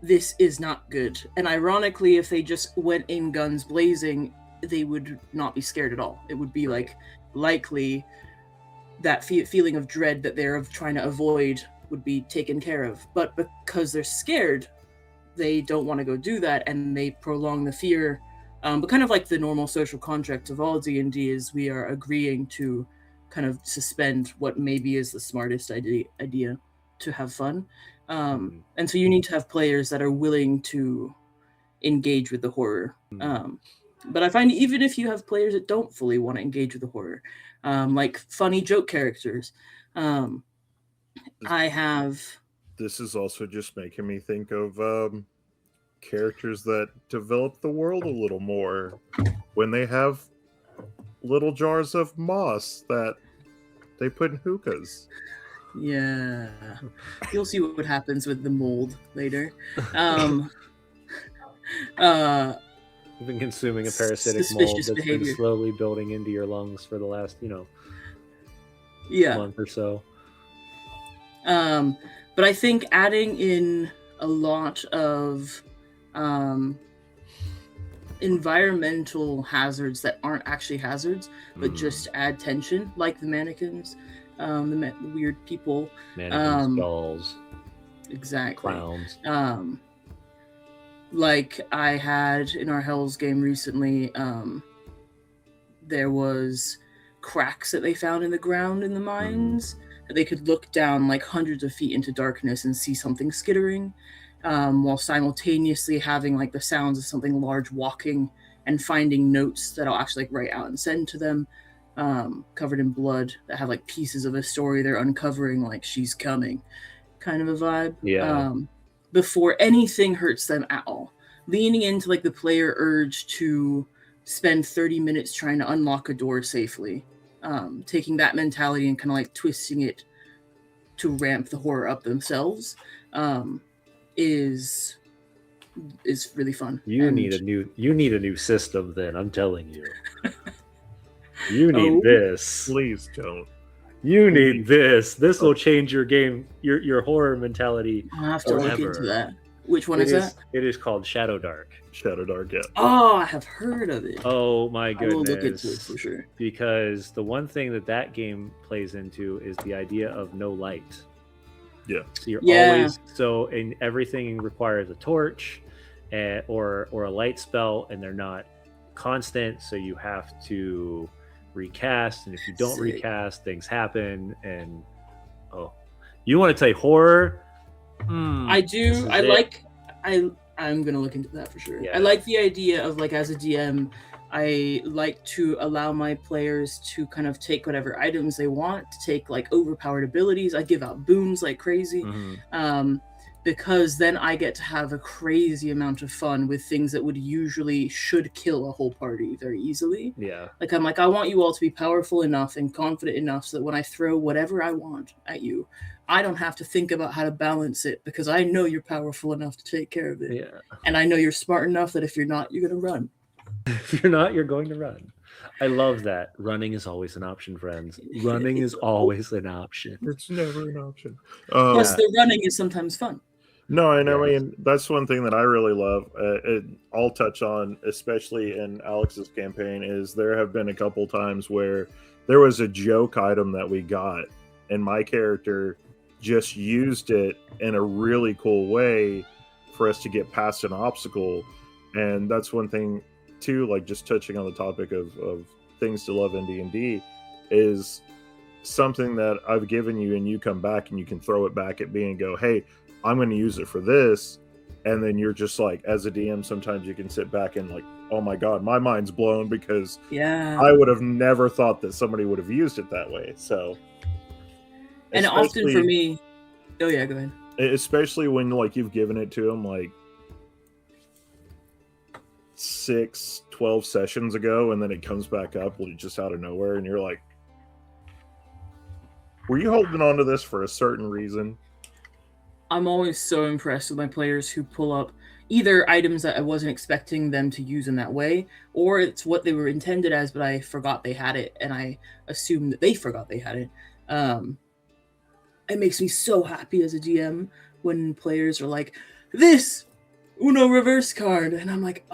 S2: this is not good. And ironically, if they just went in guns blazing, they would not be scared at all. It would be like likely that feeling of dread that they're trying to avoid would be taken care of. But because they're scared, they don't want to go do that, and they prolong the fear. But kind of like the normal social contract of all D&D is we are agreeing to kind of suspend what maybe is the smartest idea to have fun. And so you need to have players that are willing to engage with the horror. But I find even if you have players that don't fully want to engage with the horror, like funny joke characters, I have...
S3: This is also just making me think of characters that develop the world a little more, when they have little jars of moss that they put in hookahs.
S2: Yeah, you'll see what happens with the mold later.
S1: You've been consuming a parasitic mold
S2: Suspicious
S1: that's
S2: behavior.
S1: been slowly building into your lungs for the last,
S2: Yeah.
S1: month or so.
S2: But I think adding in a lot of environmental hazards that aren't actually hazards, but just add tension, like the mannequins, the weird people,
S1: Mannequins, dolls,
S2: exactly.
S1: clowns.
S2: Like I had in our Hells game recently, there was cracks that they found in the ground in the mines. They could look down like hundreds of feet into darkness and see something skittering, while simultaneously having like the sounds of something large walking and finding notes that I'll actually like write out and send to them, covered in blood, that have like pieces of a story they're uncovering, like she's coming, kind of a vibe.
S1: Yeah.
S2: Before anything hurts them at all, leaning into like the player urge to spend 30 minutes trying to unlock a door safely. Taking that mentality and kind of like twisting it to ramp the horror up themselves, is really fun.
S1: You need a new system then, I'm telling you. You need this.
S3: Please don't.
S1: You need this. This will change your game, your horror mentality.
S2: I'll have to look into that. Which one is that?
S1: It is called Shadow Dark.
S3: Shadow Dark, yeah.
S2: Oh, I have heard of it.
S1: Oh my goodness.
S2: I will look into it for sure.
S1: Because the one thing that game plays into is the idea of no light.
S3: Yeah.
S1: So you're and everything requires a torch or a light spell, and they're not constant, so you have to recast, and if you don't recast, things happen. And you want to play horror?
S2: I do. I'm gonna look into that for sure.
S1: Yeah.
S2: I like the idea of like, as a DM, I like to allow my players to kind of take whatever items they want, to take like overpowered abilities. I give out boons like crazy, because then I get to have a crazy amount of fun with things that should kill a whole party very easily.
S1: Yeah.
S2: Like I'm like, I want you all to be powerful enough and confident enough so that when I throw whatever I want at you, I don't have to think about how to balance it, because I know you're powerful enough to take care of it.
S1: Yeah.
S2: And I know you're smart enough that if you're not, you're going to run.
S1: If you're not, you're going to run. I love that. Running is always an option, friends. Running is always an option.
S3: It's never an option.
S2: Plus, the running is sometimes fun.
S3: No, I know. I mean, that's one thing that I really love. I'll touch on, especially in Alex's campaign, is there have been a couple times where there was a joke item that we got, and my character just used it in a really cool way for us to get past an obstacle. And that's one thing too, like just touching on the topic of things to love in D&D, is something that I've given you and you come back and you can throw it back at me and go, hey, I'm going to use it for this. And then you're just like, as a DM, sometimes you can sit back and like, oh my God, my mind's blown, because I would have never thought that somebody would have used it that way. So,
S2: and often for me, go ahead.
S3: Especially when like you've given it to them like 12 sessions ago, and then it comes back up just out of nowhere, and you're like, were you holding on to this for a certain reason?
S2: I'm always so impressed with my players who pull up either items that I wasn't expecting them to use in that way, or it's what they were intended as, but I forgot they had it, and I assumed that they forgot they had it. It makes me so happy as a DM when players are like, this Uno reverse card, and I'm like,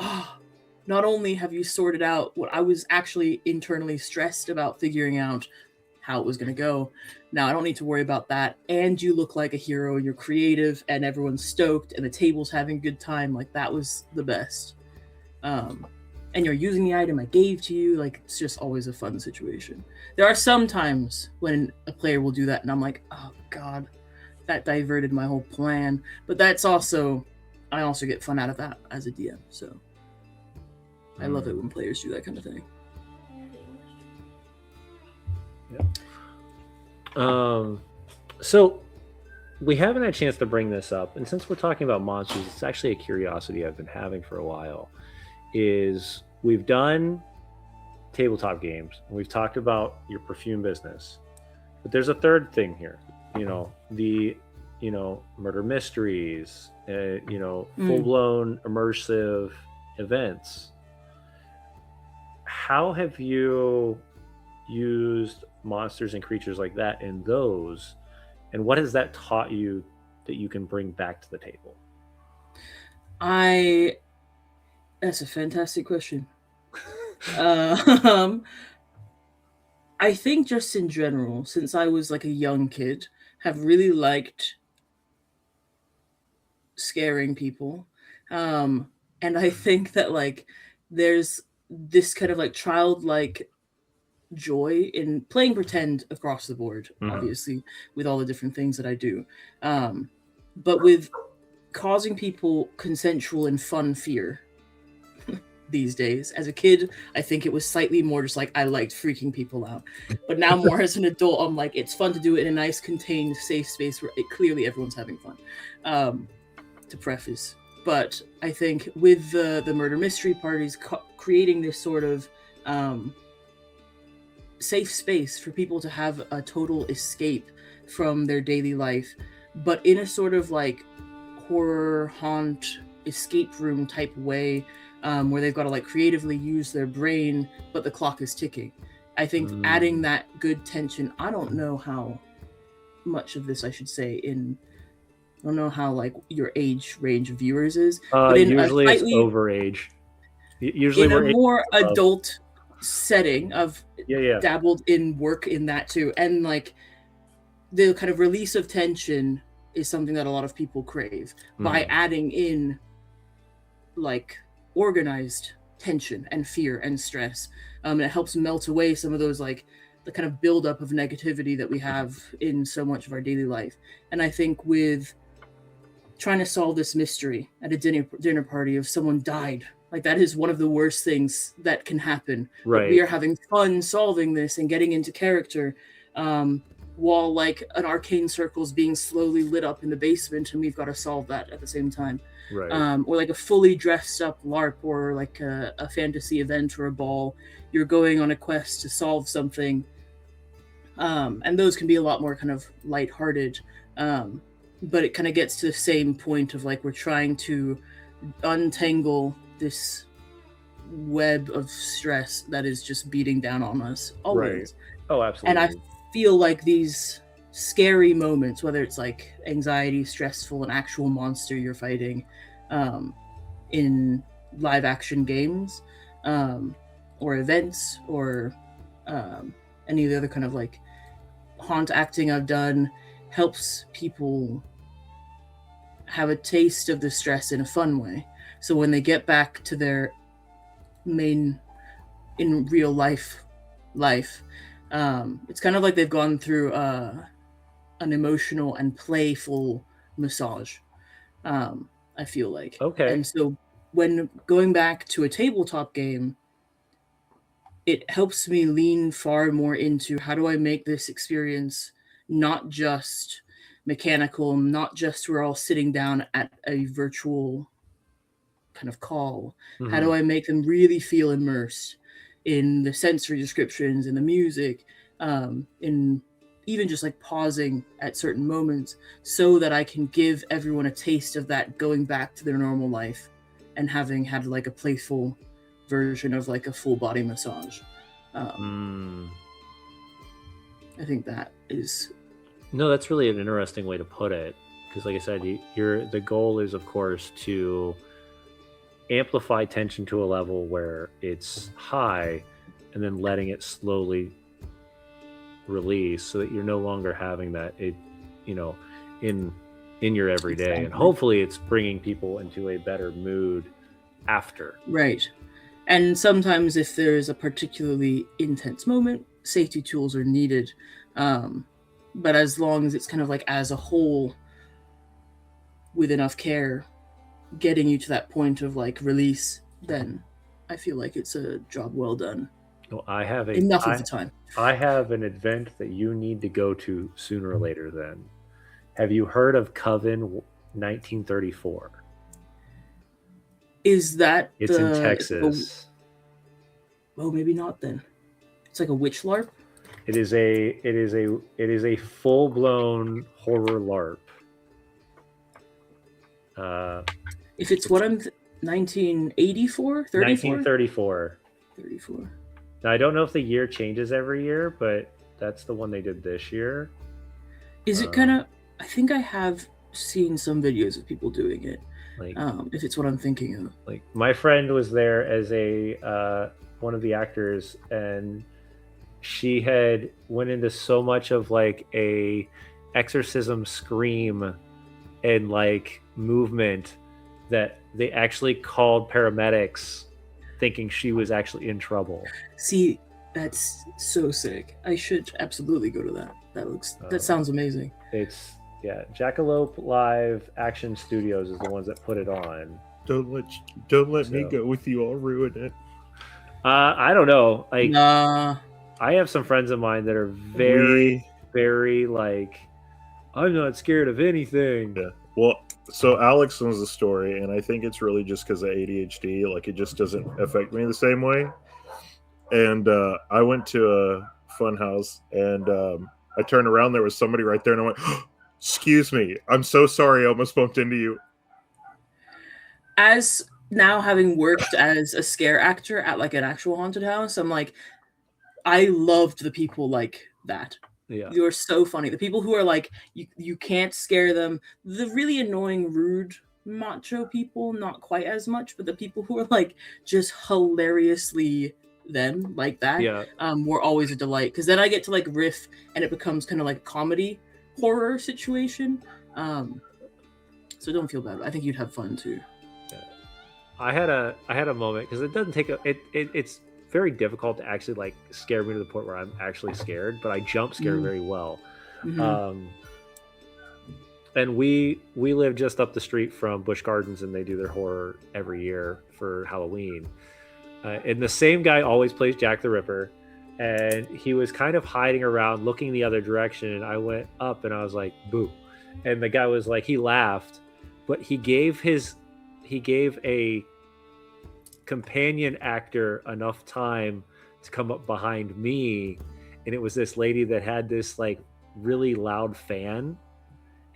S2: not only have you sorted out what I was actually internally stressed about figuring out how it was going to go, now I don't need to worry about that, and you look like a hero, you're creative, and everyone's stoked, and the table's having a good time. Like, that was the best. And you're using the item I gave to you. Like, it's just always a fun situation. There are some times when a player will do that, and I'm like, oh God, that diverted my whole plan. But I also get fun out of that as a DM. So I love it when players do that kind of thing.
S1: Yeah. So we haven't had a chance to bring this up, and since we're talking about monsters, it's actually a curiosity I've been having for a while. Is we've done tabletop games, and we've talked about your perfume business, but there's a third thing here. The murder mysteries, full blown immersive events. How have you used monsters and creatures like that in those, and what has that taught you that you can bring back to the table?
S2: That's a fantastic question. um, I think just in general, since I was like a young kid, have really liked scaring people. And I think that like there's this kind of like childlike joy in playing pretend across the board, obviously, with all the different things that I do. But with causing people consensual and fun fear these days. As a kid, I think it was slightly more just like I liked freaking people out. But now more as an adult, I'm like, it's fun to do it in a nice, contained, safe space where clearly everyone's having fun. To preface. But I think with the murder mystery parties, creating this sort of safe space for people to have a total escape from their daily life, but in a sort of like horror haunt escape room type way, where they've got to like creatively use their brain, but the clock is ticking. I think adding that good tension. I don't know how much of this I should say in. I don't know how like your age range of viewers is, but in
S1: Usually
S2: it's
S1: over age. Usually
S2: in
S1: we're
S2: a more adult setting of
S1: yeah.
S2: dabbled in work in that too, and like the kind of release of tension is something that a lot of people crave by adding in like organized tension and fear and stress. And it helps melt away some of those like the kind of buildup of negativity that we have in so much of our daily life. And I think with trying to solve this mystery at a dinner party of someone died, like that is one of the worst things that can happen.
S1: Right.
S2: But we are having fun solving this and getting into character, while like an arcane circle is being slowly lit up in the basement, and we've got to solve that at the same time.
S1: Right.
S2: Or like a fully dressed up LARP, or like a fantasy event or a ball. You're going on a quest to solve something, and those can be a lot more kind of lighthearted. But it kind of gets to the same point of like we're trying to untangle this web of stress that is just beating down on us always.
S1: Right. Oh, absolutely.
S2: And I feel like these scary moments, whether it's like anxiety, stressful, an actual monster you're fighting, in live action games, or events, or any of the other kind of like haunt acting I've done, helps people have a taste of the stress in a fun way. So when they get back to their main in real life, it's kind of like they've gone through an emotional and playful massage. I feel like.
S1: Okay.
S2: And so when going back to a tabletop game, it helps me lean far more into how do I make this experience not just mechanical, not just we're all sitting down at a virtual kind of call. How do I make them really feel immersed in the sensory descriptions, in the music, in even just like pausing at certain moments, so that I can give everyone a taste of that going back to their normal life and having had like a playful version of like a full body massage. I think that is...
S1: No, that's really an interesting way to put it. Because like I said, the goal is, of course, to amplify tension to a level where it's high and then letting it slowly release so that you're no longer having that in your everyday. Exactly. And hopefully it's bringing people into a better mood after.
S2: Right. And sometimes if there's a particularly intense moment, safety tools are needed. But as long as it's kind of like as a whole, with enough care, getting you to that point of like release, then I feel like it's a job well done.
S1: Well, I have
S2: enough of the time.
S1: I have an event that you need to go to sooner or later then. Have you heard of Coven 1934?
S2: Is that
S1: It's in Texas.
S2: Oh, maybe not then. It's like a witch LARP.
S1: It is a full blown horror LARP.
S2: If it's what I'm 1984, 34?
S1: 1934.
S2: 34.
S1: Now I don't know if the year changes every year, but that's the one they did this year.
S2: Is it kind of? I think I have seen some videos of people doing it.
S1: Like,
S2: if it's what I'm thinking of.
S1: like my friend was there as a one of the actors, and she had went into so much of like a exorcism scream and like movement that they actually called paramedics thinking she was actually in trouble.
S2: See, that's so sick. I should absolutely go to that. That sounds amazing.
S1: It's Jackalope Live Action Studios is the ones that put it on.
S3: Don't let me go with you. I'll ruin it.
S1: I don't know. Like,
S2: Nah.
S1: I have some friends of mine that are very like, I'm not scared of anything.
S3: Yeah. Well, so Alex knows the story, and I think it's really just because of ADHD. Like, it just doesn't affect me the same way. And I went to a fun house, and I turned around. There was somebody right there, and I went, "Excuse me, I'm so sorry. I almost bumped into you."
S2: As now having worked as a scare actor at like an actual haunted house, I'm like, I loved the people like that.
S1: Yeah.
S2: You're so funny. The people who are like, you can't scare them. The really annoying, rude, macho people, not quite as much, but the people who are like just hilariously them like that, were always a delight. Because then I get to like riff, and it becomes kind of like a comedy horror situation. So don't feel bad. I think you'd have fun too.
S1: I had a moment because it doesn't take it's very difficult to actually like scare me to the point where I'm actually scared, but I jump scare very well.
S2: Mm-hmm.
S1: And we live just up the street from Busch Gardens, and they do their horror every year for Halloween. And the same guy always plays Jack the Ripper, and he was kind of hiding around looking the other direction, and I went up and I was like, boo. And the guy was like, he laughed, but he gave a companion actor enough time to come up behind me, and it was this lady that had this like really loud fan,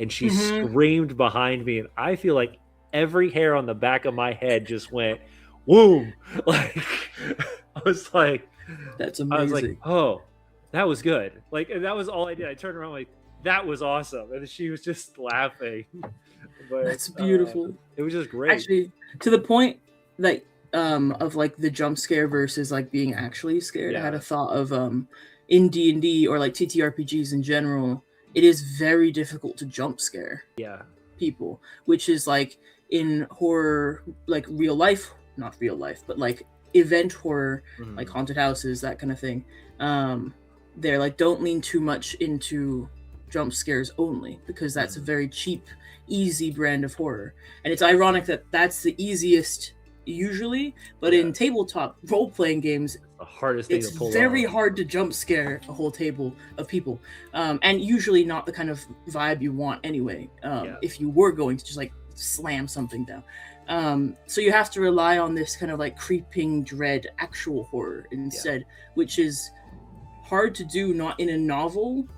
S1: and she screamed behind me, and I feel like every hair on the back of my head just went whoom. Like, I was like,
S2: that's amazing.
S1: I was like, oh, that was good. Like, and that was all I did. I turned around like, that was awesome, and she was just laughing. But
S2: that's beautiful.
S1: It was just great.
S2: Actually, to the point that of like the jump scare versus like being actually scared, I had a thought of in D&D or like TTRPGs in general, it is very difficult to jump scare people, which is like in horror, like real life, not real life, but like event horror, like haunted houses, that kind of thing. They're like, don't lean too much into jump scares only, because that's a very cheap, easy brand of horror. And it's ironic that that's the easiest usually, but in tabletop role-playing games,
S1: the hardest thing to pull
S2: it's very
S1: off.
S2: hard to jump scare a whole table of people, and usually not the kind of vibe you want anyway, if you were going to just like slam something down. So you have to rely on this kind of like creeping dread actual horror instead, which is hard to do, not in a novel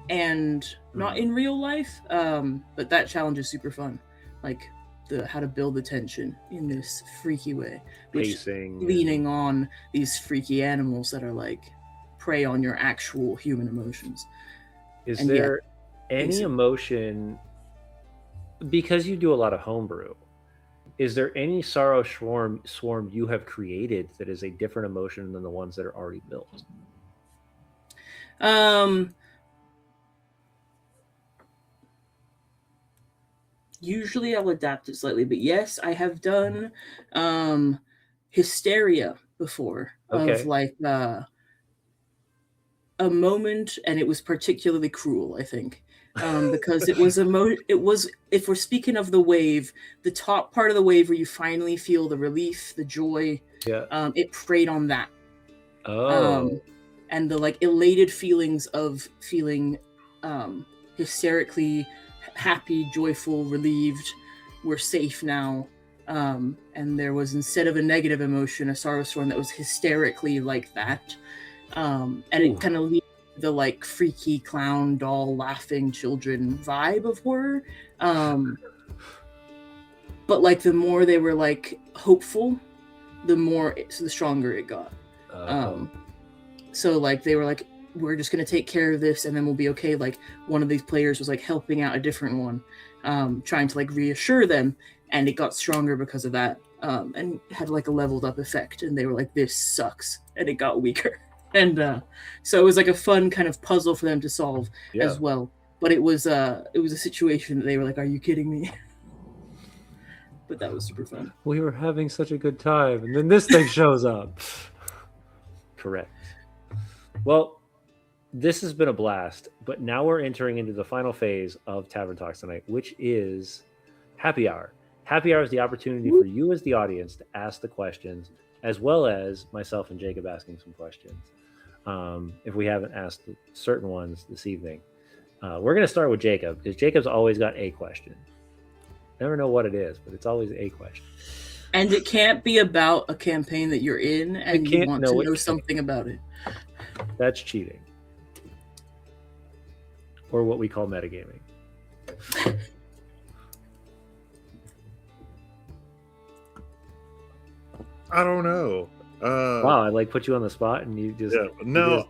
S2: and not in real life, but that challenge is super fun, like how to build the tension in this freaky way, leaning on these freaky animals that are like prey on your actual human emotions.
S1: Is there any emotion, because you do a lot of homebrew, is there any sorrow swarm you have created that is a different emotion than the ones that are already built?
S2: Usually I'll adapt it slightly, but yes, I have done hysteria before, of like a moment, and it was particularly cruel, I think, because it was if we're speaking of the wave, the top part of the wave where you finally feel the relief, the joy, it preyed on that. And the like elated feelings of feeling hysterically happy, joyful, relieved. We're safe now. And there was, instead of a negative emotion, a sorrow storm that was hysterically like that. And it kind of leaves the like freaky clown doll laughing children vibe of horror. But like the more they were like hopeful, the stronger it got. So like they were like, we're just gonna take care of this and then we'll be okay. Like one of these players was like helping out a different one, trying to like reassure them, and it got stronger because of that, and had like a leveled up effect. And they were like, this sucks, and it got weaker. And so it was like a fun kind of puzzle for them to solve as well. But it was a situation that they were like, are you kidding me? But that was super fun.
S1: We were having such a good time, and then this thing shows up. Correct. Well, this has been a blast, but now we're entering into the final phase of Tavern Talks tonight, which is happy hour. Happy hour is the opportunity for you as the audience to ask the questions, as well as myself and Jacob asking some questions. If we haven't asked certain ones this evening. We're going to start with Jacob, because Jacob's always got a question. Never know what it is, but it's always a question.
S2: And it can't be about a campaign that you're in and you want to know something about it.
S1: That's cheating. Or what we call metagaming.
S3: I don't know.
S1: Wow, I like put you on the spot and you just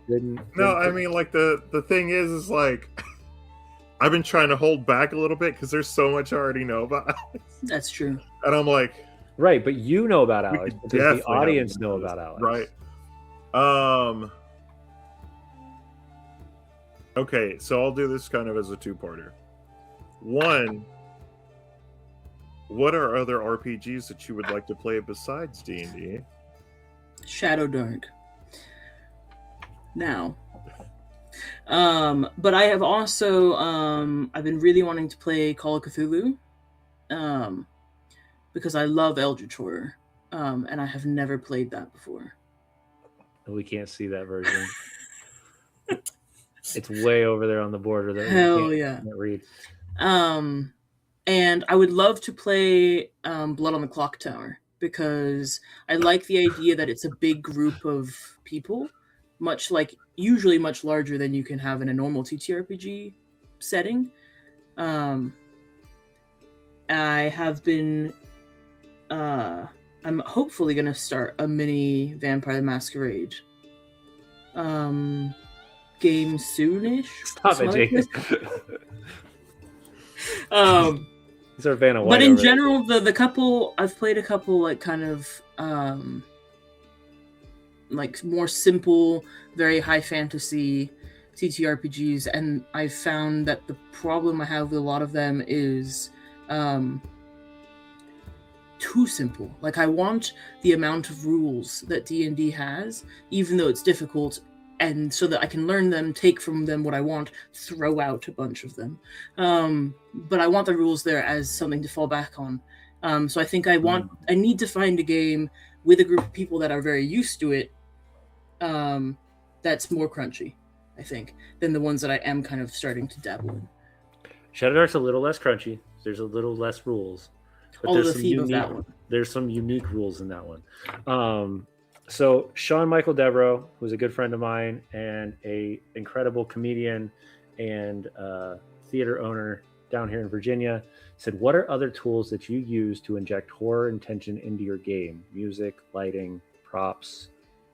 S1: didn't
S3: I mean, like the thing is like I've been trying to hold back a little bit because there's so much I already know about Alex.
S2: That's true.
S3: And I'm like,
S1: right, but you know about Alex because the audience know about Alex.
S3: Right. Okay, so I'll do this kind of as a two-parter. One, what are other RPGs that you would like to play besides D&D?
S2: Shadowdark. Now. But I have also I've been really wanting to play Call of Cthulhu. Because I love Eldritch Horror. And I have never played that before.
S1: We can't see that version. It's way over there on the border that
S2: Hell
S1: we
S2: can't
S1: read.
S2: And I would love to play Blood on the Clock Tower, because I like the idea that it's a big group of people, usually much larger than you can have in a normal TTRPG setting. I have been I'm hopefully gonna start a mini Vampire the Masquerade game soonish.
S1: Stop it, Jacob. These are Vanna White.
S2: But in general, the couple I've played a couple like kind of like more simple, very high fantasy TTRPGs, and I've found that the problem I have with a lot of them is too simple. Like I want the amount of rules that D&D has, even though it's difficult, and so that I can learn them, take from them what I want, throw out a bunch of them. But I want the rules there as something to fall back on. So I think I need to find a game with a group of people that are very used to it, that's more crunchy, I think, than the ones that I am kind of starting to dabble in.
S1: Shadowdark's a little less crunchy. There's a little less rules. But there's some unique rules in that one. So Sean Michael Devereaux, who's a good friend of mine and a incredible comedian and theater owner down here in Virginia, said, what are other tools that you use to inject horror and tension into your game? Music, lighting, props,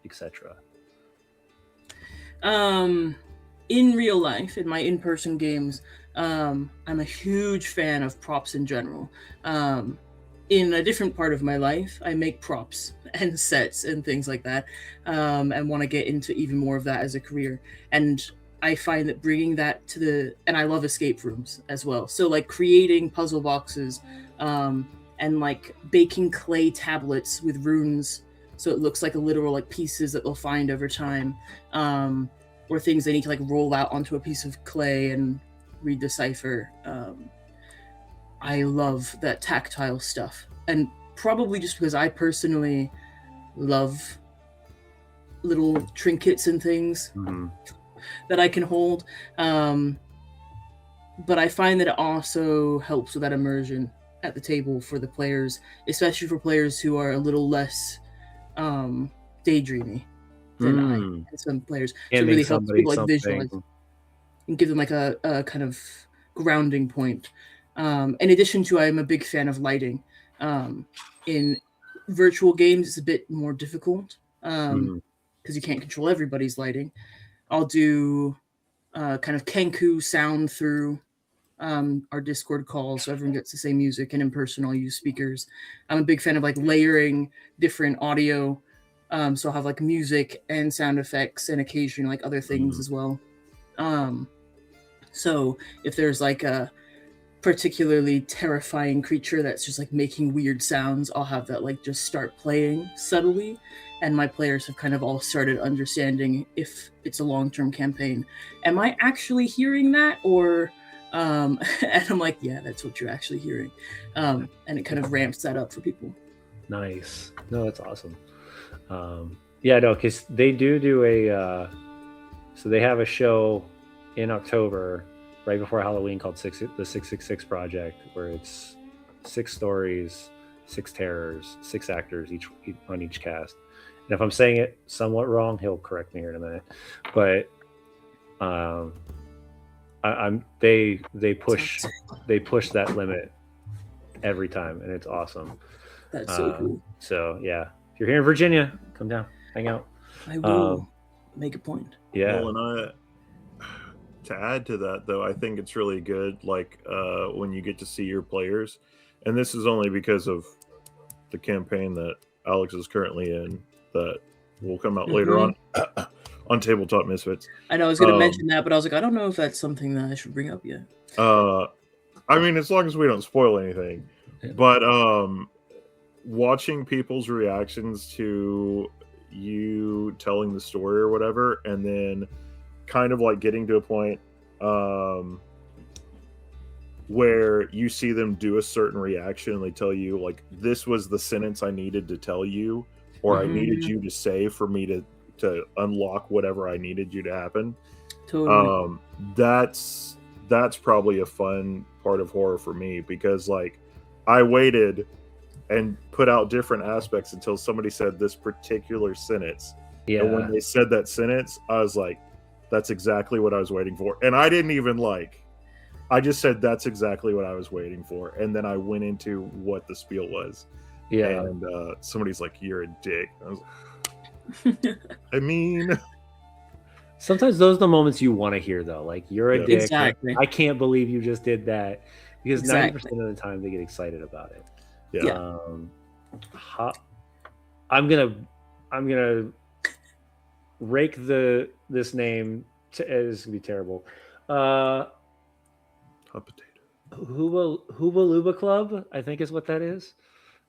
S1: etc.
S2: In real life, in my in-person games, I'm a huge fan of props in general. In a different part of my life, I make props and sets and things like that, and want to get into even more of that as a career. And I find that bringing that and I love escape rooms as well. So like creating puzzle boxes, and like baking clay tablets with runes, so it looks like a literal like pieces that they'll find over time, or things they need to like roll out onto a piece of clay and read the cipher. I love that tactile stuff, and probably just because I personally love little trinkets and things that I can hold. but I find that it also helps with that immersion at the table for the players, especially for players who are a little less daydreamy than I
S1: Mm.
S2: and some players. So it
S1: Handing
S2: really helps
S1: somebody
S2: people like
S1: something.
S2: visualize and give them like a kind of grounding point. In addition to, I'm a big fan of lighting. In virtual games, it's a bit more difficult
S1: Mm.
S2: because you can't control everybody's lighting. I'll do kind of Kenku sound through our Discord calls, so everyone gets the same music. And in person, I'll use speakers. I'm a big fan of like layering different audio. So I'll have like music and sound effects and occasionally like other things
S1: Mm.
S2: as well. So if there's like a particularly terrifying creature that's just like making weird sounds, I'll have that like just start playing subtly. And my players have kind of all started understanding, if it's a long-term campaign, am I actually hearing that? Or and I'm like, yeah, that's what you're actually hearing. And it kind of ramps that up for people.
S1: Nice. No, that's awesome. Yeah, no, because they do a. So they have a show in October, right before Halloween, called the 666 Project, where it's 6 stories, 6 terrors, 6 actors each on each cast. And if I'm saying it somewhat wrong, he'll correct me here in a minute. But they push that limit every time, and it's awesome.
S2: That's so cool.
S1: So yeah, if you're here in Virginia, come down, hang out.
S2: I will make a point.
S1: Yeah.
S3: Well, and to add to that, though, I think it's really good, like when you get to see your players, and this is only because of the campaign that Alex is currently in that will come out later on Tabletop Misfits.
S2: I know I was going to mention that, but I was like, I don't know if that's something that I should bring up yet.
S3: I mean, as long as we don't spoil anything, but watching people's reactions to you telling the story or whatever, and then kind of like getting to a point where you see them do a certain reaction and they tell you like, this was the sentence I needed to tell you, or I needed you to say for me to unlock whatever I needed you to happen.
S2: Totally.
S3: That's probably a fun part of horror for me, because like I waited and put out different aspects until somebody said this particular sentence.
S1: Yeah.
S3: And when they said that sentence, I was like, that's exactly what I was waiting for. And I didn't even I just said that's exactly what I was waiting for. And then I went into what the spiel was.
S1: Yeah.
S3: And somebody's like, you're a dick. I was like, I mean,
S1: sometimes those are the moments you want to hear, though. Like, you're a dick.
S2: Exactly.
S1: I can't believe you just did that. Because 90% of the time they get excited about it.
S3: Yeah.
S1: I'm gonna rake this name. It's gonna be terrible.
S3: Hot potato.
S1: Hooba Luba Club, I think is what that is.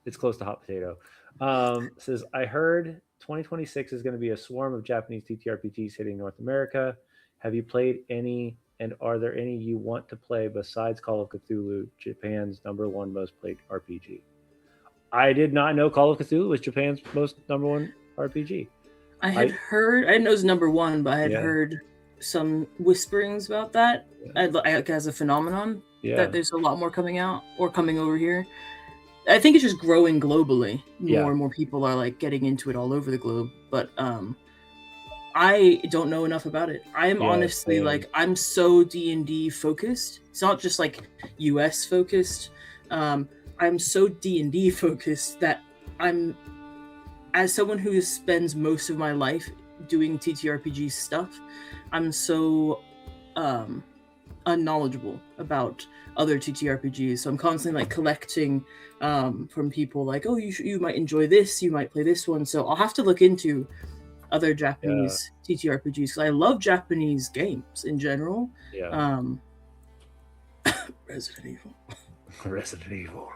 S1: It's close to hot potato. Says, I heard 2026 is going to be a swarm of Japanese TTRPGs hitting North America. Have you played any, and are there any you want to play besides Call of Cthulhu, Japan's #1 most played RPG? I did not know Call of Cthulhu was Japan's most #1 RPG.
S2: I had heard, I didn't know it was #1, but I had heard some whisperings about that as a phenomenon, that there's a lot more coming out or coming over here. I think it's just growing globally. More and more people are like getting into it all over the globe. But I don't know enough about it. I am honestly like, I'm so D&D focused. It's not just like US focused. I'm so D&D focused that I'm, as someone who spends most of my life doing TTRPG stuff, I'm so unknowledgeable about other TTRPGs. So I'm constantly like collecting from people like, oh, you might enjoy this, you might play this one. So I'll have to look into other Japanese TTRPGs, because I love Japanese games in general. Resident Evil.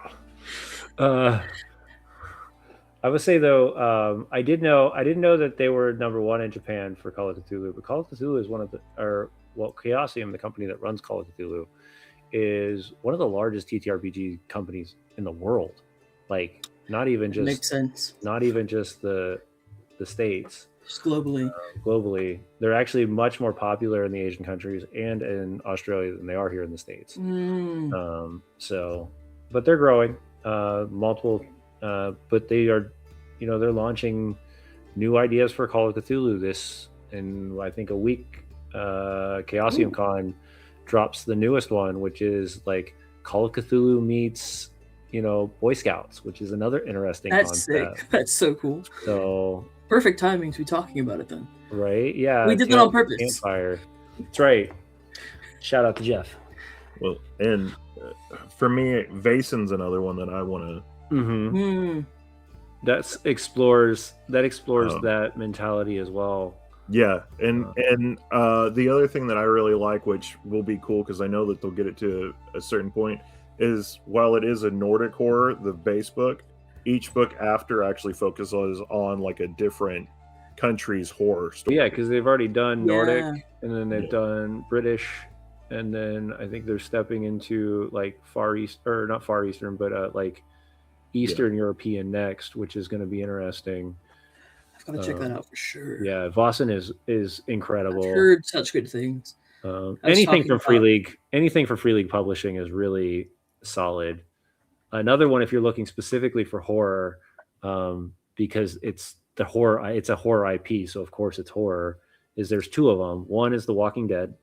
S1: I would say though, I didn't know that they were #1 in Japan for Call of Cthulhu, but Call of Cthulhu is one of the, Chaosium, the company that runs Call of Cthulhu, is one of the largest TTRPG companies in the world. Like, not even just
S2: makes sense.
S1: Not even just the States.
S2: Just globally.
S1: globally. They're actually much more popular in the Asian countries and in Australia than they are here in the States. So, but they're growing. Multiple, but they are, they're launching new ideas for Call of Cthulhu this in I think a week. Chaosium Con drops the newest one, which is like Call of Cthulhu meets Boy Scouts, which is another interesting
S2: That's
S1: concept.
S2: sick. That's so cool.
S1: So
S2: perfect timing to be talking about it then.
S1: Right? Yeah.
S2: We did that on purpose.
S1: Campfire. That's right. Shout out to Jeff.
S3: Well, and for me, Vasen's another one that I want to.
S1: That explores that mentality as well.
S3: Yeah, and the other thing that I really like, which will be cool because I know that they'll get it to a certain point, is while it is a Nordic horror, the base book, each book after actually focuses on like a different country's horror story.
S1: Yeah, because they've already done Nordic, and then they've done British, and then I think they're stepping into like Far East, or not Far Eastern, but like Eastern European next, which is going to be interesting.
S2: I've got to check that out for sure.
S1: Yeah, Vossen is incredible.
S2: I've heard such good things.
S1: Anything from Free League Publishing is really solid. Another one, if you're looking specifically for horror, because it's a horror IP, so of course it's horror. There's two of them. One is The Walking Dead,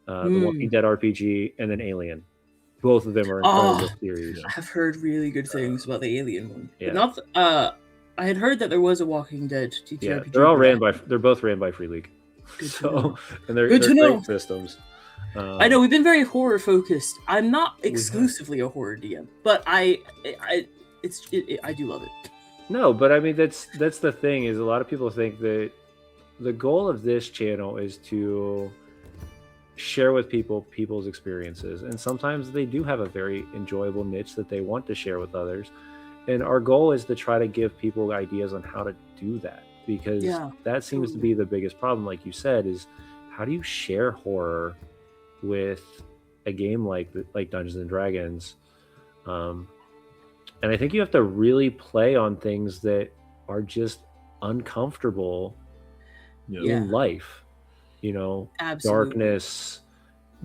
S1: The Walking Dead RPG, and then Alien. Both of them are incredible series.
S2: I've heard really good things about the Alien one.
S1: Yeah.
S2: But not. I had heard that there was a Walking Dead TTRPG.
S1: Yeah, they're both ran by Free League.
S2: Good
S1: so, and they're
S2: good to
S1: great
S2: know.
S1: systems.
S2: I know we've been very horror focused. I'm not exclusively a horror DM, but I do love it.
S1: No, but I mean that's the thing is a lot of people think that the goal of this channel is to share with people's experiences, and sometimes they do have a very enjoyable niche that they want to share with others, and our goal is to try to give people ideas on how to do that, because that seems to be the biggest problem, like you said, is how do you share horror with a game like Dungeons and Dragons. And I think you have to really play on things that are just uncomfortable in life.
S2: Absolutely.
S1: Darkness,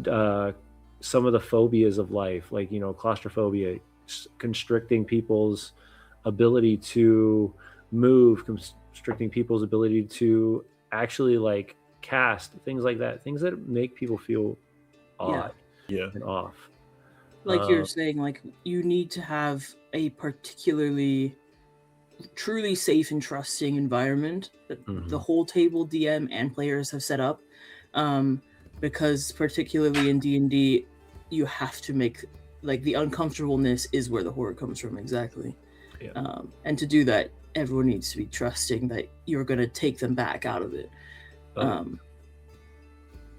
S1: some of the phobias of life, like, claustrophobia, constricting people's ability to move, constricting people's ability to actually like cast, things like that, things that make people feel odd and off.
S2: Like you're saying, like you need to have a particularly truly safe and trusting environment that the whole table DM and players have set up, because particularly in D&D you have to make like the uncomfortableness is where the horror comes from. Exactly. And to do that, everyone needs to be trusting that you're going to take them back out of it,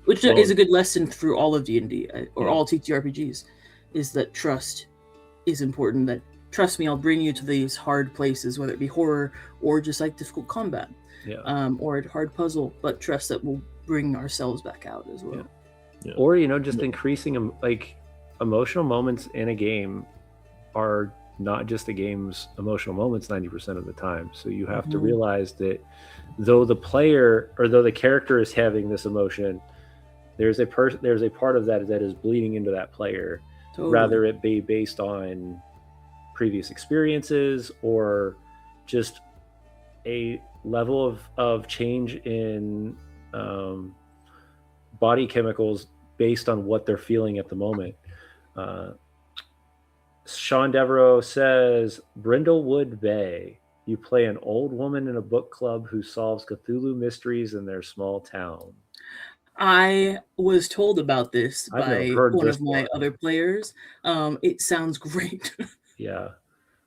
S2: which is a good lesson through all of D&D or all TTRPGs, is that trust is important. That trust me, I'll bring you to these hard places, whether it be horror or just like difficult combat, or a hard puzzle, but trust that we'll bring ourselves back out as well.
S1: Or just increasing like emotional moments in a game are not just the game's emotional moments 90% of the time. So you have to realize that though the player or though the character is having this emotion, there's a part of that is bleeding into that player. Totally. Rather it be based on previous experiences or just a level of change in body chemicals based on what they're feeling at the moment. Sean Devereaux says, Brindlewood Bay. You play an old woman in a book club who solves Cthulhu mysteries in their small town.
S2: I was told about this by one of my other players. It sounds great.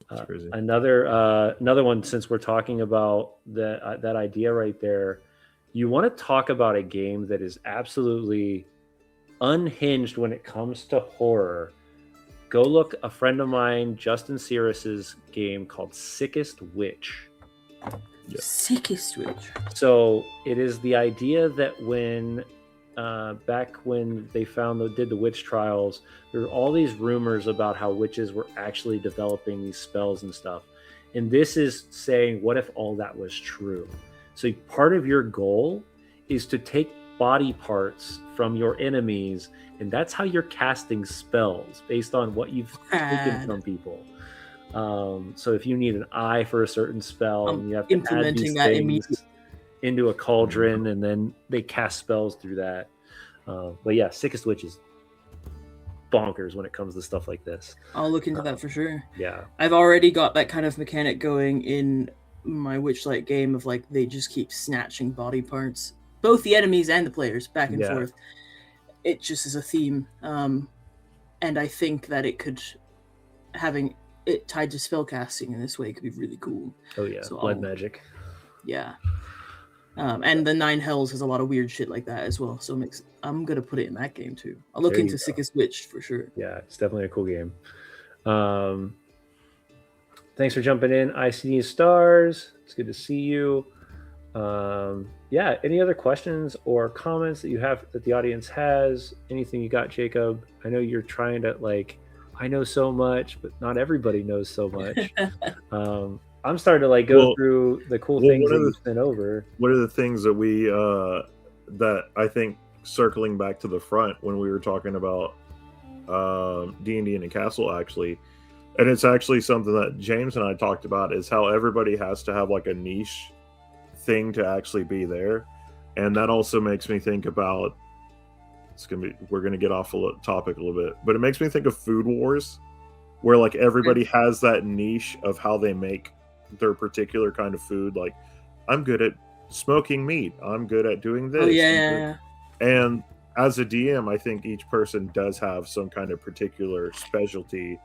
S1: Another one, since we're talking about that idea right there, you want to talk about a game that is absolutely unhinged when it comes to horror. Go look a friend of mine, Justin Cirrus's game called Sickest Witch.
S2: Sickest Witch.
S1: So it is the idea that when back when they did the witch trials, there were all these rumors about how witches were actually developing these spells and stuff. And this is saying, what if all that was true? So part of your goal is to take body parts from your enemies, and that's how you're casting spells based on what you've taken
S2: Rad.
S1: from people. So if you need an eye for a certain spell,
S2: I'm
S1: and you have to add
S2: implementing
S1: these
S2: that immediately.
S1: things into a cauldron, and then they cast spells through that. But yeah, Sickest Witch is bonkers when it comes to stuff like this.
S2: I'll look into that for sure.
S1: Yeah,
S2: I've already got that kind of mechanic going in my Witchlight game of like they just keep snatching body parts, both the enemies and the players, back and
S1: Yeah.
S2: forth. It just is a theme, and I think that it could having it tied to spellcasting in this way could be really cool.
S1: oh yeah,
S2: So
S1: blood
S2: I'll-
S1: magic.
S2: Yeah. And the Nine Hells has a lot of weird shit like that as well. So I'm gonna put it in that game too. I'll look
S1: There you
S2: into
S1: go.
S2: Sickest Witch for sure.
S1: Yeah, it's definitely a cool game. Thanks for jumping in, ICD Stars. It's good to see you. Yeah, any other questions or comments that you have that the audience has? Anything you got, Jacob? I know you're trying to like, I know so much, but not everybody knows so much. I'm starting to like go through the cool things that you sent over.
S3: One of the things that we that I think circling back to the front when we were talking about D&D in a castle, actually, and it's actually something that James and I talked about, is how everybody has to have like a niche thing to actually be there. And that also makes me think about, we're gonna get off a topic a little bit, but it makes me think of Food Wars, where like everybody has that niche of how they make their particular kind of food. Like, I'm good at smoking meat, I'm good at doing this.
S2: Oh yeah.
S3: And as a DM, I think each person does have some kind of particular specialty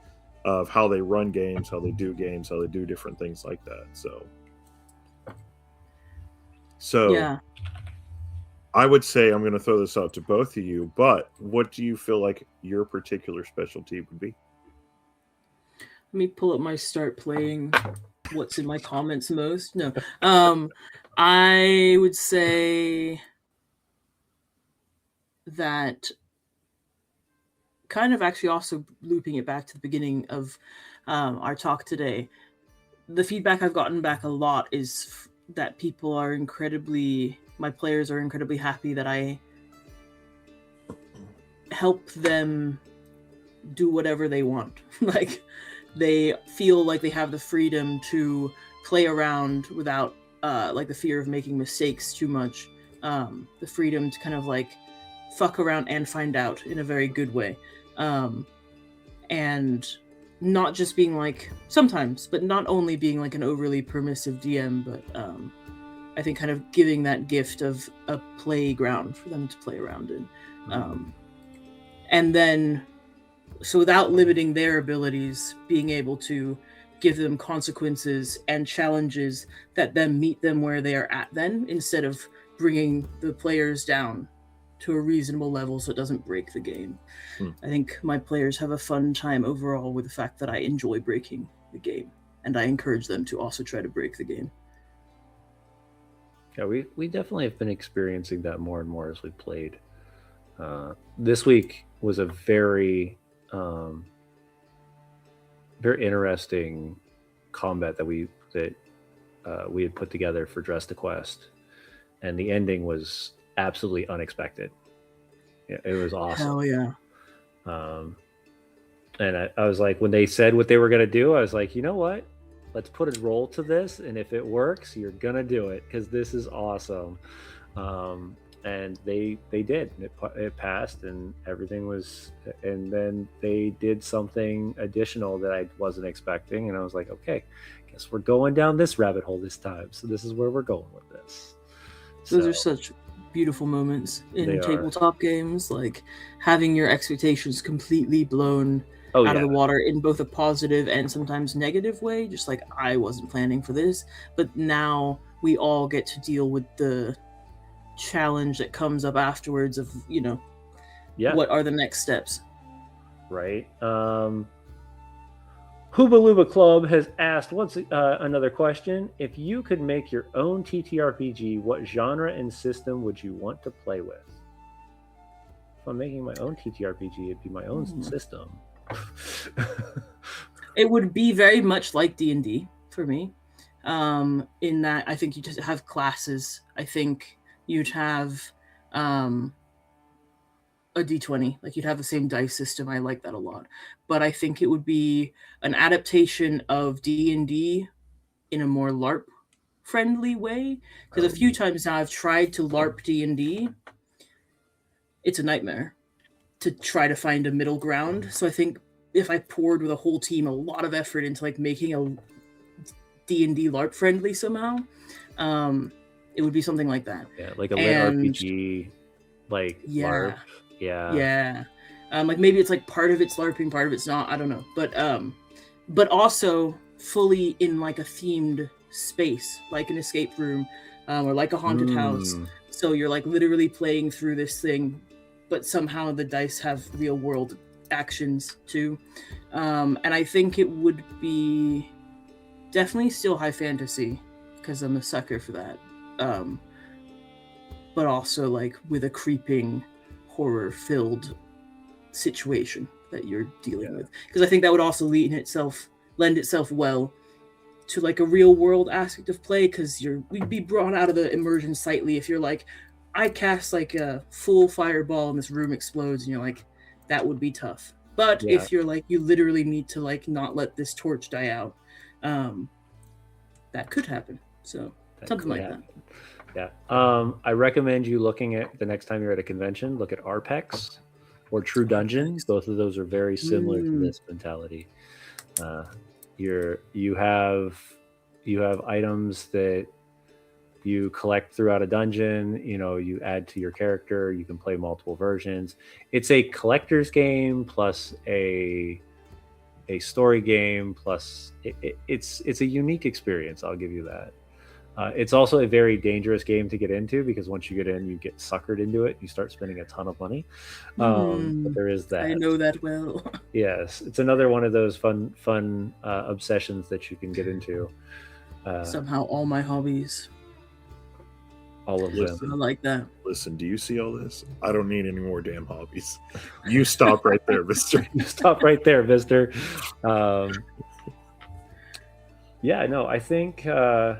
S3: of how they run games, how they do games, how they do different things like that. So
S2: Yeah.
S3: I would say, I'm going to throw this out to both of you, but what do you feel like your particular specialty would be?
S2: Let me pull up my start playing what's in my comments most. No. I would say that, kind of actually also looping it back to the beginning of our talk today, the feedback I've gotten back a lot is that my players are incredibly happy that I help them do whatever they want. Like, they feel like they have the freedom to play around without like the fear of making mistakes too much. The freedom to kind of like fuck around and find out in a very good way. And not just being like, sometimes, but not only being like an overly permissive DM, but I think kind of giving that gift of a playground for them to play around in. And then, so without limiting their abilities, being able to give them consequences and challenges that then meet them where they are at then, instead of bringing the players down to a reasonable level so it doesn't break the game. I think my players have a fun time overall with the fact that I enjoy breaking the game, and I encourage them to also try to break the game.
S1: Yeah, we definitely have been experiencing that more and more as we played. This week was a very interesting combat that we had put together for Dress to Quest, and the ending was absolutely unexpected. It was awesome.
S2: Hell yeah.
S1: And I was like, when they said what they were going to do, I was like, you know what? Let's put a roll to this, and if it works, you're going to do it, because this is awesome. And they did. It passed, and everything was. And then they did something additional that I wasn't expecting, and I was like, okay, guess we're going down this rabbit hole this time. So this is where we're going with this.
S2: Those are such beautiful moments in tabletop games, like having your expectations completely blown out of the water in both a positive and sometimes negative way. Just like, I wasn't planning for this, but now we all get to deal with the challenge that comes up afterwards of, what are the next steps.
S1: Right. Hooba Looba Club has asked another question. If you could make your own TTRPG, what genre and system would you want to play with? If I'm making my own TTRPG, it'd be my own system.
S2: It would be very much like D&D for me. In that, I think you just have classes. I think you'd have a d20, like you'd have the same dice system. I like that a lot, but I think it would be an adaptation of D&D in a more LARP friendly way, because a few times now I've tried to LARP D&D. It's a nightmare to try to find a middle ground. So I think if I poured with a whole team a lot of effort into like making a D&D LARP friendly somehow, it would be something like that.
S1: Yeah, like a lit
S2: And
S1: RPG, like
S2: yeah,
S1: LARP. Yeah.
S2: yeah. Like maybe it's like part of it's LARPing, part of it's not. I don't know, but also fully in like a themed space, like an escape room, or like a haunted house. So you're like literally playing through this thing, but somehow the dice have real world actions too. And I think it would be definitely still high fantasy because I'm a sucker for that. But also like with a creeping horror filled situation that you're dealing with, because I think that would also lend itself well to like a real world aspect of play, because we'd be brought out of the immersion slightly if you're like, I cast like a full fireball and this room explodes, and you're like, that would be tough. But if you're like, you literally need to like not let this torch die out, that could happen. So something like that.
S1: Yeah. I recommend you looking at, the next time you're at a convention, look at RPEX or True Dungeon. Both of those are very similar to this mentality. You have items that you collect throughout a dungeon. You add to your character. You can play multiple versions. It's a collector's game plus a story game plus it's a unique experience. I'll give you that. It's also a very dangerous game to get into, because once you get in, you get suckered into it. You start spending a ton of money. But there is that.
S2: I know that well.
S1: Yes, it's another one of those fun obsessions that you can get into.
S2: Somehow all my hobbies.
S1: All of them.
S2: I like that.
S3: Listen, do you see all this? I don't need any more damn hobbies. You stop right there, mister.
S1: You stop right there, mister. Yeah, no, I think I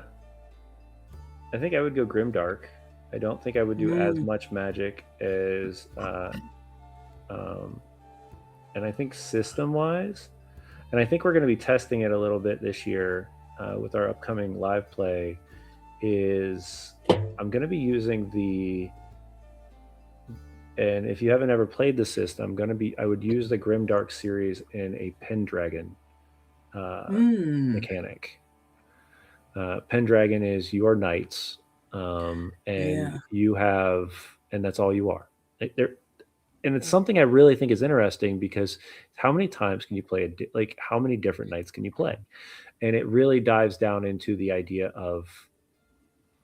S1: would go Grimdark. I don't think I would do as much magic as and I think system-wise, and I think we're going to be testing it a little bit this year with our upcoming live play, is I'm going to be using and if you haven't ever played the system, I would use the Grimdark series in a Pendragon mechanic. Pendragon is your knights, and you have, and that's all you are. And it's something I really think is interesting, because how many times can you play how many different knights can you play? And it really dives down into the idea of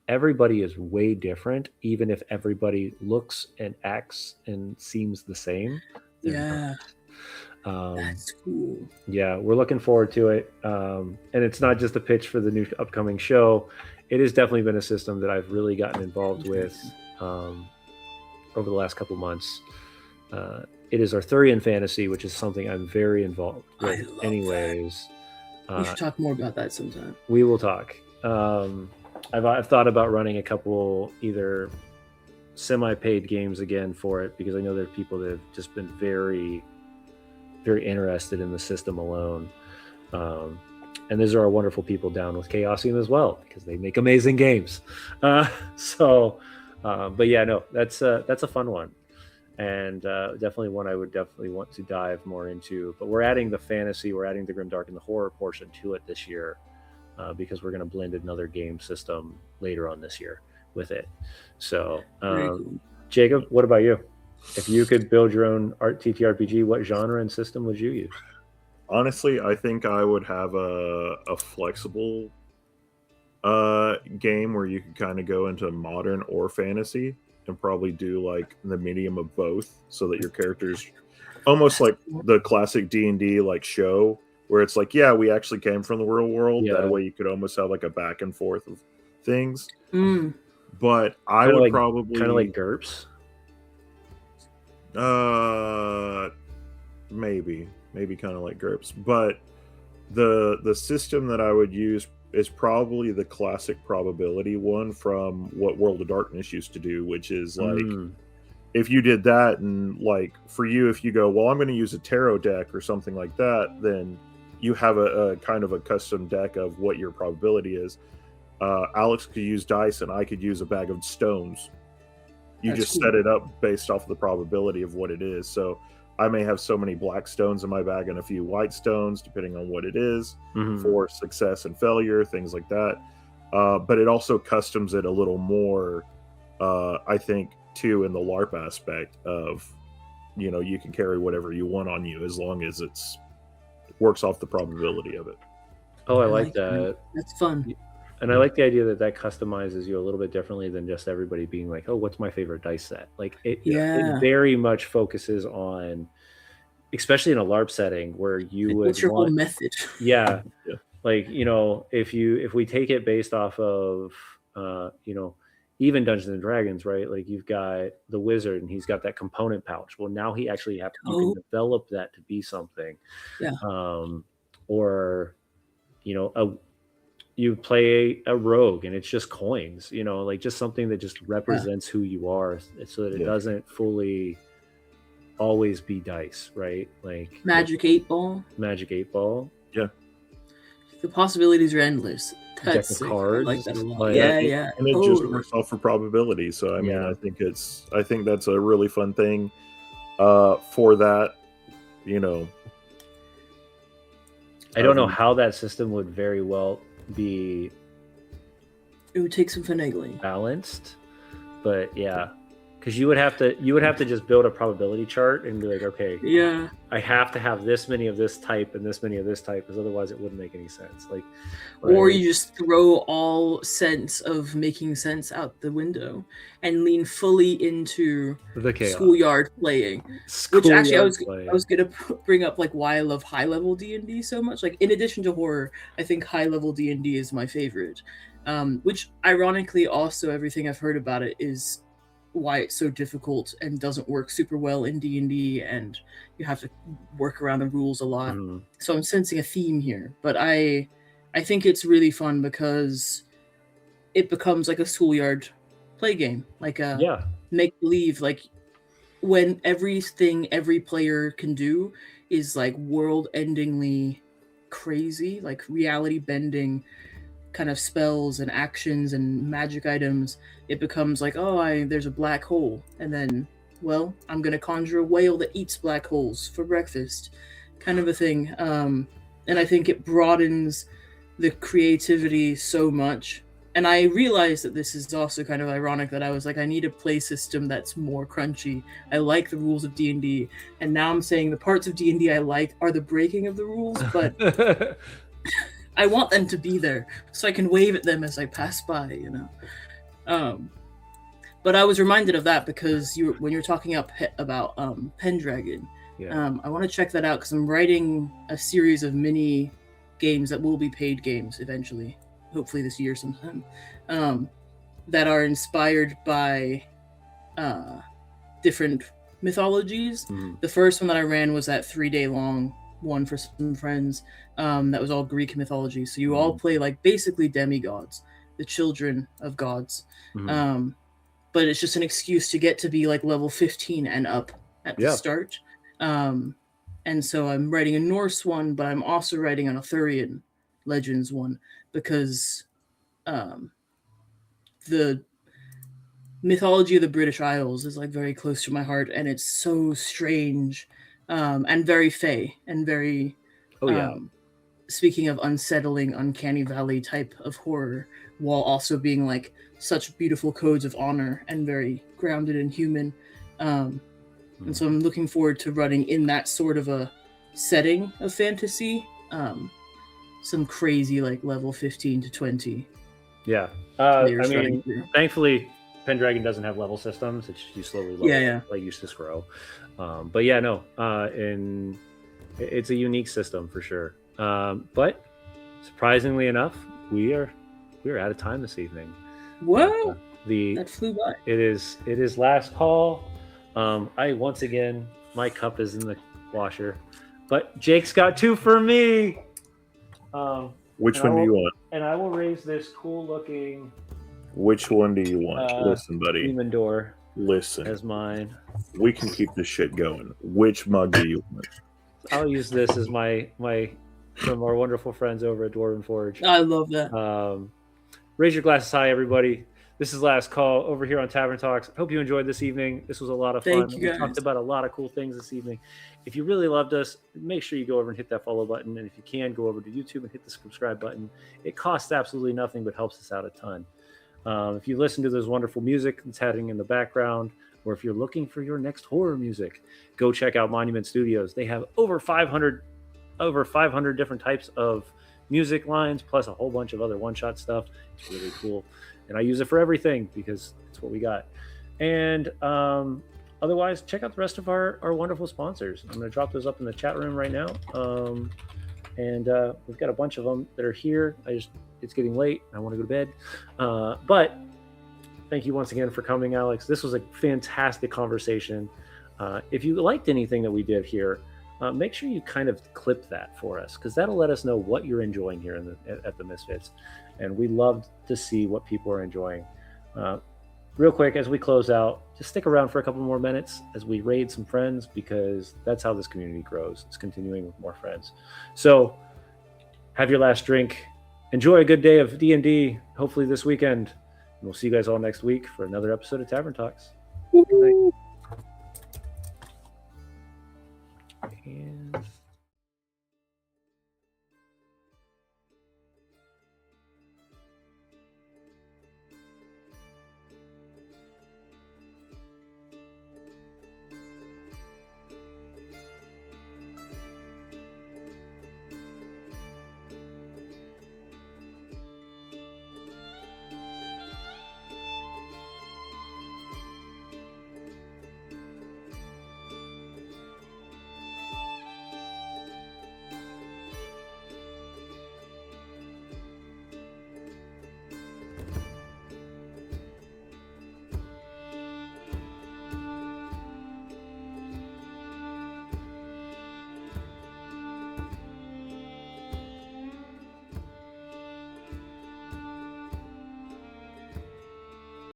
S1: everybody is way different, even if everybody looks and acts and seems the same.
S2: That's cool.
S1: Yeah, we're looking forward to it. And it's not just a pitch for the new upcoming show. It has definitely been a system that I've really gotten involved with over the last couple months. It is Arthurian fantasy, which is something I'm very involved with anyways.
S2: We should talk more about that sometime.
S1: We will talk. I've thought about running a couple either semi-paid games again for it, because I know there are people that have just been very, very interested in the system alone. And these are our wonderful people down with Chaosium as well, because they make amazing games. But yeah, no, that's a fun one. And definitely one I would definitely want to dive more into. But we're adding the fantasy, we're adding the grimdark and the horror portion to it this year, because we're going to blend another game system later on this year with it. So, cool. Jacob, what about you? If you could build your own TTRPG, what genre and system would you use?
S3: Honestly, I think I would have a flexible game where you could kind of go into modern or fantasy, and probably do like the medium of both, so that your characters almost like the classic D&D like show, where it's like, yeah, we actually came from the real world. That way you could almost have like a back and forth of things. But I would probably
S1: kind of like GURPS.
S3: Maybe kind of like GURPS, but the system that I would use is probably the classic probability one from what World of Darkness used to do, which is like if you did that, and like for you, if you go, well, I'm going to use a tarot deck or something like that, then you have a kind of a custom deck of what your probability is. Alex could use dice, and I could use a bag of stones. You
S2: That's
S3: just
S2: cool.
S3: set it up based off of the probability of what it is. So I may have so many black stones in my bag and a few white stones, depending on what it is, for success and failure, things like that. But it also customs it a little more, I think, too, in the LARP aspect of, you know, you can carry whatever you want on you as long as it's works off the probability of it.
S1: Oh, I like that.
S2: That's fun.
S1: And I like the idea that that customizes you a little bit differently than just everybody being like, oh, what's my favorite dice set? Like it very much focuses on, especially in a LARP setting where you would
S2: What's your whole
S1: want,
S2: method?
S1: yeah,
S3: Yeah.
S1: like, you know, if we take it based off of, you know, even Dungeons and Dragons, right? Like you've got the wizard and he's got that component pouch. Well, now he actually you can develop that to be something.
S2: Yeah.
S1: Or, you know, you play a rogue and it's just coins, you know, like just something that just represents who you are, so that it doesn't fully always be dice, right? Like
S2: Magic 8 Ball.
S3: Yeah.
S2: The possibilities are endless. That's
S1: Deck of cards.
S2: I like that a lot.
S1: Like,
S2: yeah.
S3: And it just works off for probability. So I mean, I think that's a really fun thing for that, you know.
S1: I don't know how that system would very well be,
S2: it would take some finagling,
S1: balanced, but yeah, because you would have to just build a probability chart and be like, okay,
S2: yeah,
S1: I have to have this many of this type and this many of this type, because otherwise it wouldn't make any sense. Like,
S2: or you just throw all sense of making sense out the window and lean fully into
S1: the chaos.
S2: Schoolyard playing. Which actually, I was gonna bring up like why I love high level D&D so much. Like in addition to horror, I think high level D&D is my favorite. Which ironically, also everything I've heard about it is why it's so difficult and doesn't work super well in D&D, and you have to work around the rules a lot. So I'm sensing a theme here, but I think it's really fun because it becomes like a schoolyard play game, like a make believe, like when everything every player can do is like world endingly crazy, like reality bending kind of spells and actions and magic items. It becomes like, there's a black hole, and then, well, I'm gonna conjure a whale that eats black holes for breakfast, kind of a thing. And I think it broadens the creativity so much. And I realized that this is also kind of ironic that I was like, I need a play system that's more crunchy. I like the rules of D&D, and now I'm saying the parts of D&D I like are the breaking of the rules, but I want them to be there so I can wave at them as I pass by, you know. But I was reminded of that because when you're talking about Pendragon, I want to check that out because I'm writing a series of mini games that will be paid games eventually, hopefully this year sometime, that are inspired by different mythologies. The first one that I ran was that 3-day long one for some friends that was all Greek mythology. So you all play like basically demigods, the children of gods. But it's just an excuse to get to be like level 15 and up at the start. And so I'm writing a Norse one, but I'm also writing an Arthurian Legends one because the mythology of the British Isles is like very close to my heart, and it's so strange and very fey and very speaking of unsettling, uncanny valley type of horror, while also being like such beautiful codes of honor and very grounded and human. And so I'm looking forward to running in that sort of a setting of fantasy. Some crazy like level 15 to 20.
S1: Yeah. I mean, thankfully, Pendragon doesn't have level systems. It's you slowly level, like you just grow. But yeah, no. And it's a unique system for sure. But surprisingly enough, we're out of time this evening.
S2: Whoa! That flew by.
S1: It is last call. Once again, my cup is in the washer, but Jake's got 2 for me.
S3: Which one do you want?
S1: and I will raise this cool looking
S3: Which one do you want? Listen, buddy.
S1: demon door
S3: Listen.
S1: as mine.
S3: We can keep this shit going. Which mug do you want?
S1: I'll use this as my from our wonderful friends over at Dwarven Forge.
S2: I love that.
S1: Raise your glasses high, everybody. This is Last Call over here on Tavern Talks. Hope you enjoyed this evening. This was a lot of fun.
S2: Thank you,
S1: We
S2: guys.
S1: talked about a lot of cool things this evening. If you really loved us, make sure you go over and hit that follow button. And if you can, go over to YouTube and hit the subscribe button. It costs absolutely nothing, but helps us out a ton. If you listen to this wonderful music that's happening in the background, or if you're looking for your next horror music, go check out Monument Studios. They have over 500 different types of music lines, plus a whole bunch of other one-shot stuff. It's really cool. And I use it for everything because it's what we got. And otherwise, check out the rest of our wonderful sponsors. I'm going to drop those up in the chat room right now. And we've got a bunch of them that are here. It's getting late. I want to go to bed. But thank you once again for coming, Alex. This was a fantastic conversation. If you liked anything that we did here, make sure you kind of clip that for us, because that'll let us know what you're enjoying here at the Misfits. And we love to see what people are enjoying. Real quick, as we close out, just stick around for a couple more minutes as we raid some friends, because that's how this community grows. It's continuing with more friends. So have your last drink. Enjoy a good day of D&D, hopefully this weekend. And we'll see you guys all next week for another episode of Tavern Talks. Good night. And